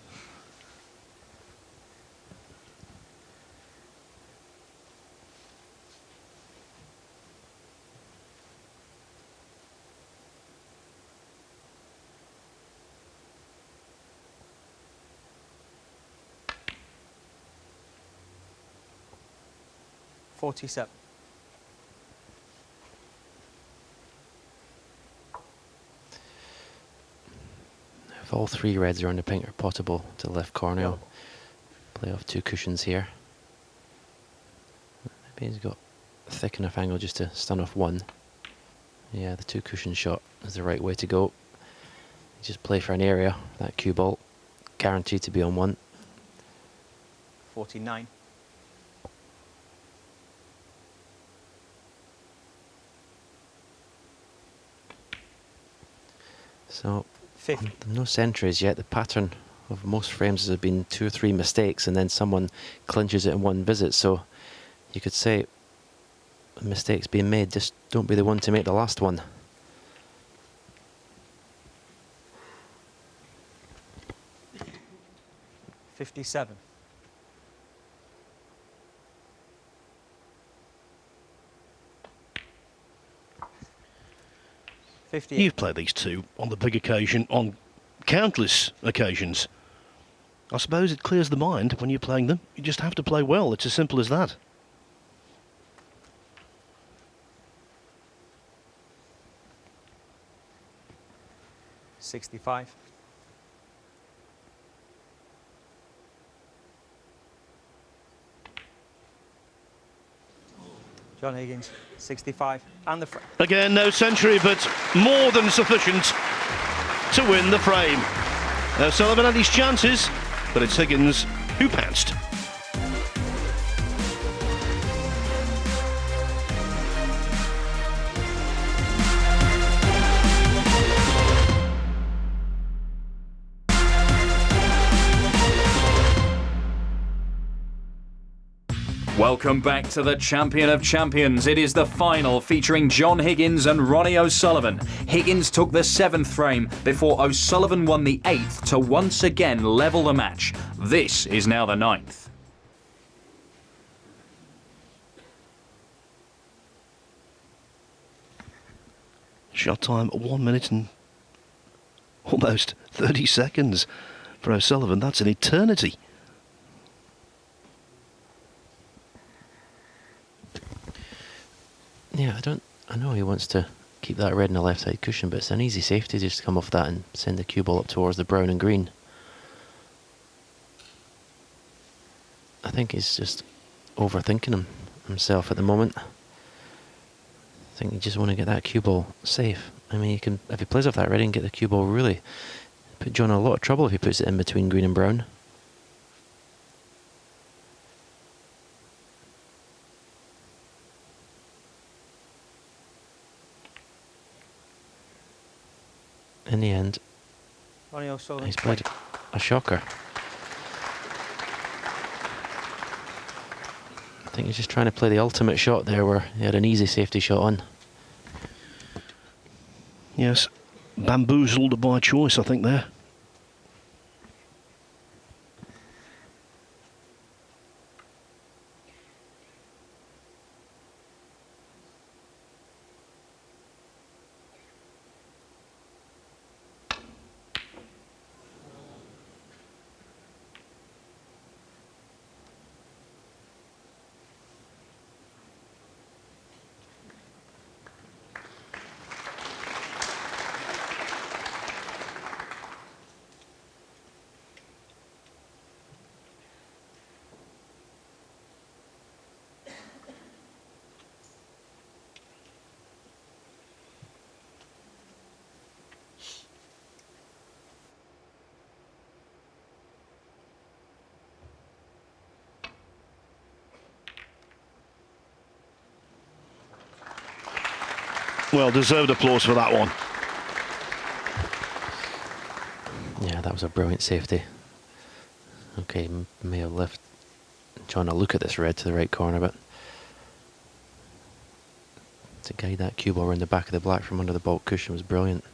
$47. If all three reds around the pink are potable to the left corner, he'll play off 2 cushions here. Maybe he's got a thick enough angle just to stun off 1. Yeah, the 2 cushion shot is the right way to go. Just play for an area, that cue ball, guaranteed to be on 1. 49. So 50. no centuries yet. The pattern of most frames has been 2 or 3 mistakes and then someone clinches it in one visit. So you could say mistakes being made, just don't be the one to make the last one. $57. You've played these two on the big occasion, on countless occasions. I suppose it clears the mind when you're playing them. You just have to play well. It's as simple as that. $65. John Higgins, 65, and the frame. Again, no century, but more than sufficient to win the frame. Sullivan had his chances, but it's Higgins who pounced. Welcome back to the Champion of Champions. It is the final featuring John Higgins and Ronnie O'Sullivan. Higgins took the 7th frame before O'Sullivan won the 8th to once again level the match. This is now the 9th. Shot time 1 minute and almost 30 seconds for O'Sullivan. That's an eternity. Yeah, I know he wants to keep that red in the left side cushion, but it's an easy safety just to come off that and send the cue ball up towards the brown and green. I think he's just overthinking himself at the moment. I think you just want to get that cue ball safe. I mean, if he plays off that red and get the cue ball, really put John in a lot of trouble if he puts it in between green and brown. In the end, Ronnie O'Sullivan. he's played a shocker. I think he's just trying to play the ultimate shot there where he had an easy safety shot on. Yes, bamboozled by choice, I think, there. Well, deserved applause for that one. Yeah, that was a brilliant safety. Okay, may have left John a look at this red to the right corner, but to guide that cue ball around the back of the black from under the baulk cushion was brilliant.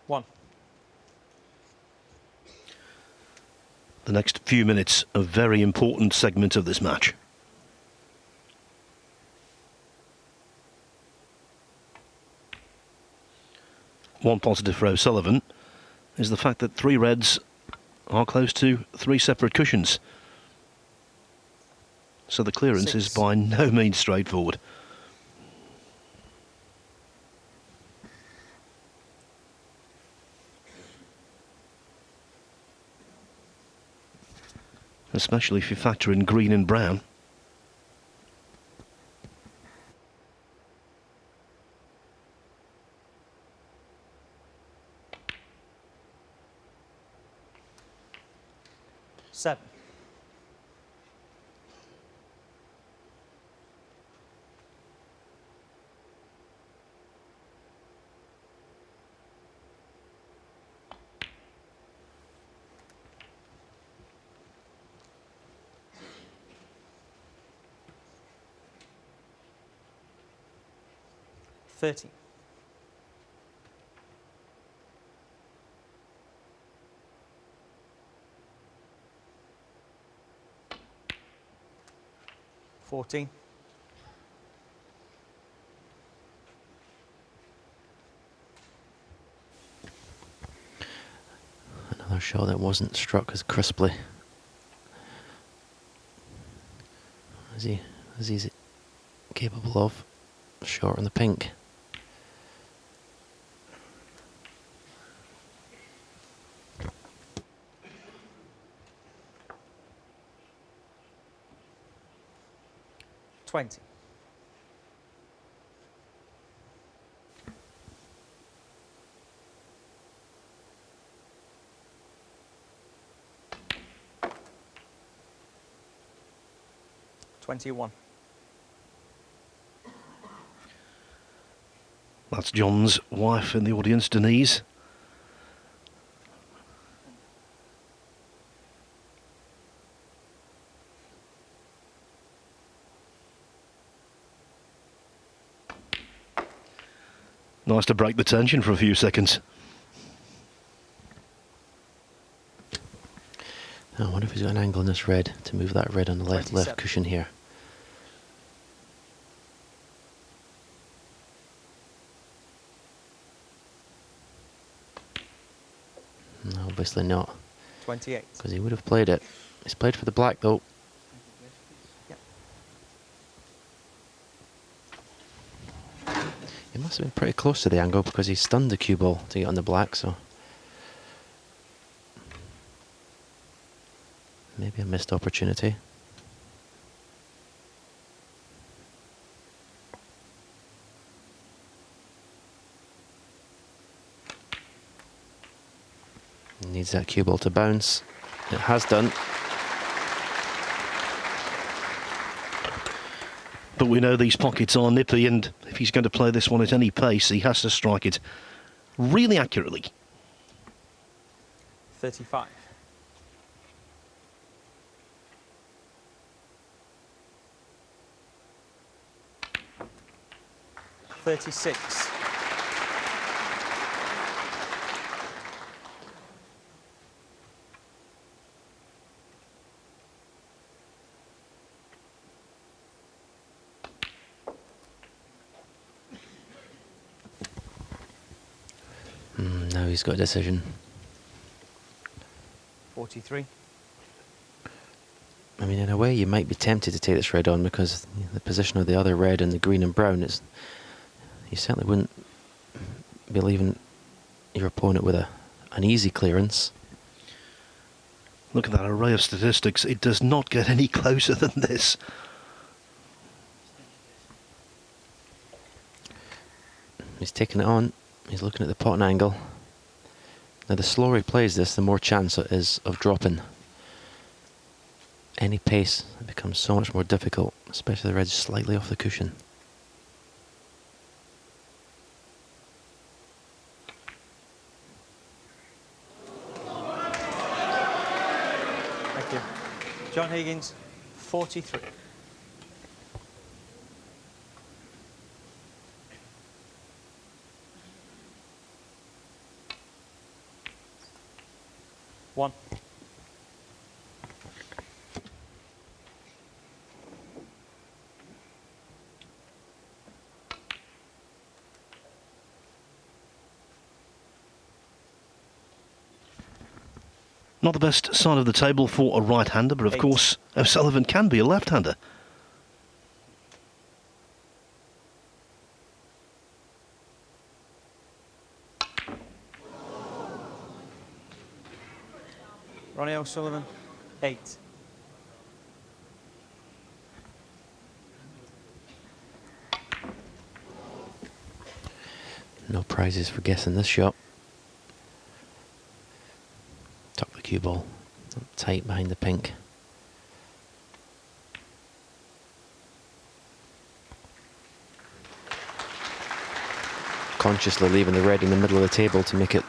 One. The next few minutes, a very important segment of this match. One positive for O'Sullivan is the fact that 3 reds are close to 3 separate cushions. So the clearance is by no means straightforward. Especially if you factor in green and brown. Seven. $30. $14. Another shot that wasn't struck as crisply as he's capable of. Short on the pink. $20. $21. That's John's wife in the audience, Denise. Nice to break the tension for a few seconds. I wonder if he's got an angle in this red to move that red on the left 27. cushion here. No, obviously not. 28. Because he would have played it. He's played for the black though. Yep. He must have been pretty close to the angle because he stunned the cue ball to get on the black, so maybe a missed opportunity. Needs that cue ball to bounce. It has done. But we know these pockets are nippy, and if he's going to play this one at any pace, he has to strike it really accurately. 35. 36. Now he's got a decision. 43. I mean, in a way, you might be tempted to take this red on because the position of the other red and the green and brown is. You certainly wouldn't be leaving your opponent with an easy clearance. Look at that array of statistics. It does not get any closer than this. He's taking it on. He's looking at the pot and angle. Now, the slower he plays this, the more chance it is of dropping. Any pace, it becomes so much more difficult, especially the red's slightly off the cushion. Thank you. John Higgins, 43. One. Not the best side of the table for a right-hander, but of course O'Sullivan can be a left-hander. Ronnie O'Sullivan, 8. No prizes for guessing this shot. Tuck the cue ball up tight behind the pink. Consciously leaving the red in the middle of the table to make it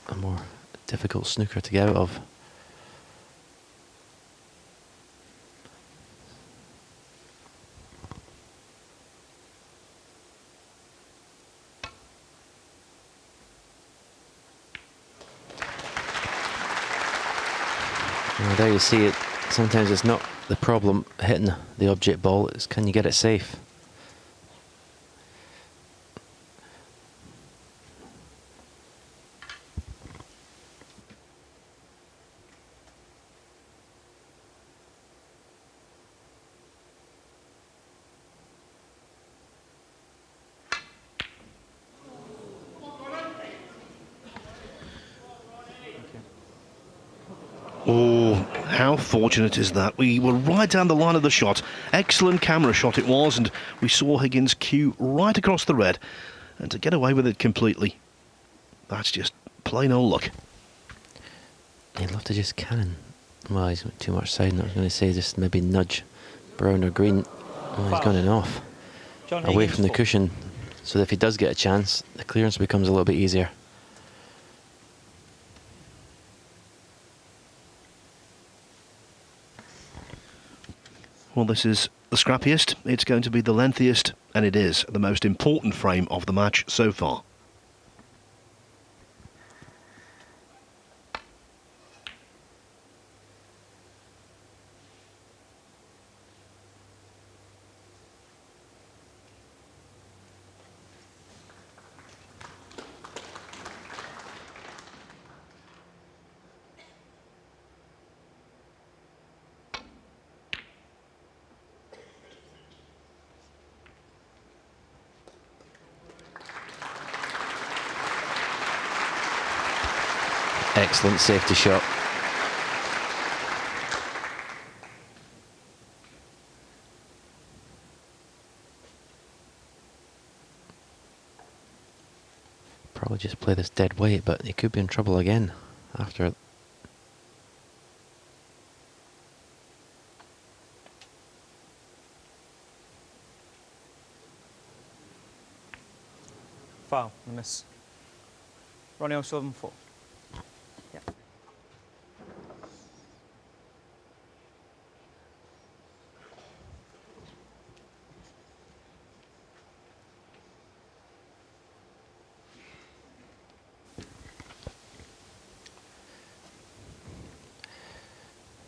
a more difficult snooker to get out of. Well, there you see it. Sometimes it's not the problem hitting the object ball, it's can you get it safe? Oh, how fortunate is that? We were right down the line of the shot. Excellent camera shot it was, and we saw Higgins cue right across the red. And to get away with it completely, that's just plain old luck. He'd love to just cannon. Well, he's got too much side. I was going to say just maybe nudge brown or green. Oh, he's gone off. John Away Higgins, from the 4. cushion. So if he does get a chance, the clearance becomes a little bit easier. Well, this is the scrappiest, it's going to be the lengthiest, and it is the most important frame of the match so far. Excellent safety shot. Probably just play this dead weight, but he could be in trouble again after. Foul, miss. Ronnie O'Sullivan, 4. Yeah.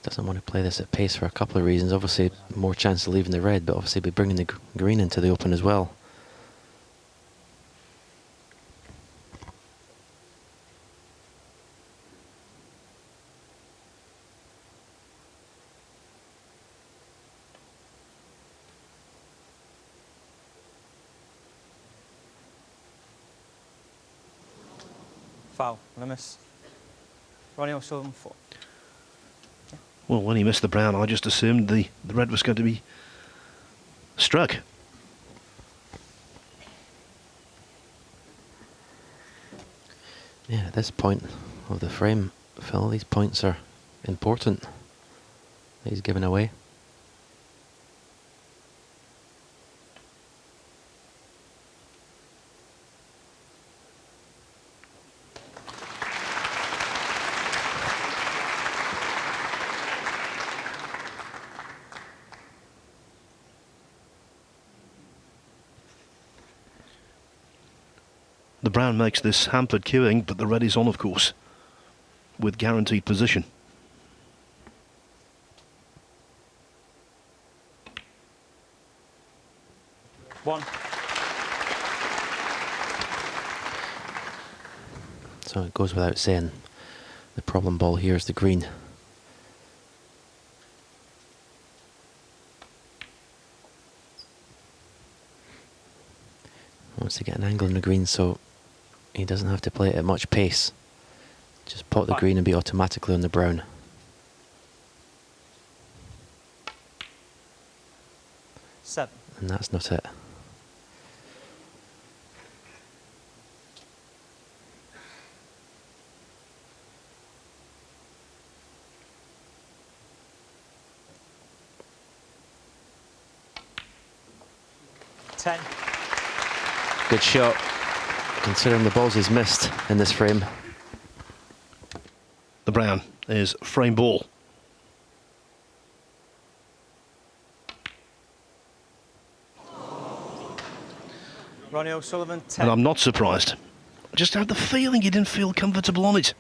Doesn't want to play this at pace for a couple of reasons. Obviously, more chance of leaving the red, but obviously be bringing the green into the open as well. Foul and a miss. Ronnie O'Sullivan 4. Well, when he missed the brown, I just assumed the red was going to be struck. Yeah, at this point of the frame, Phil, these points are important that he's given away. The brown makes this hampered queuing, but the red is on, of course, with guaranteed position. One. So it goes without saying, the problem ball here is the green. Wants to get an angle in the green so he doesn't have to play it at much pace. Just pot the green and be automatically on the brown. Seven. And that's not it. Ten. Good shot, considering the balls he's missed in this frame. The brown is frame ball. Ronnie O'Sullivan 10. And I'm not surprised. I just had the feeling he didn't feel comfortable on it.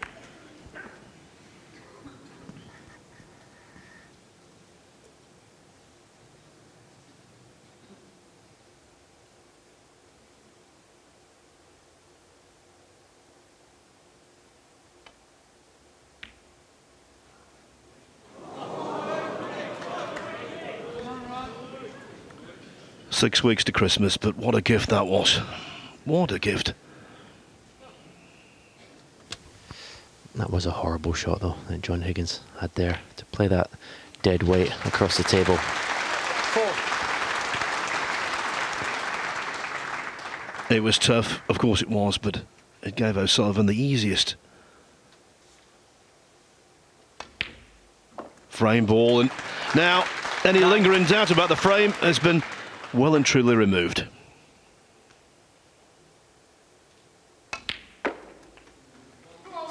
Six weeks to Christmas, but what a gift that was. What a gift. That was a horrible shot though that John Higgins had there, to play that dead weight across the table. Four. It was tough, of course it was, but it gave O'Sullivan the easiest. Frame ball, and now any lingering doubt about the frame has been well and truly removed. And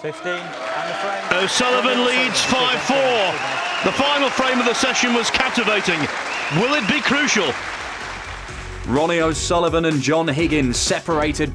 the frame. O'Sullivan leads 5-4. The final frame of the session was captivating. Will it be crucial? Ronnie O'Sullivan and John Higgins separated by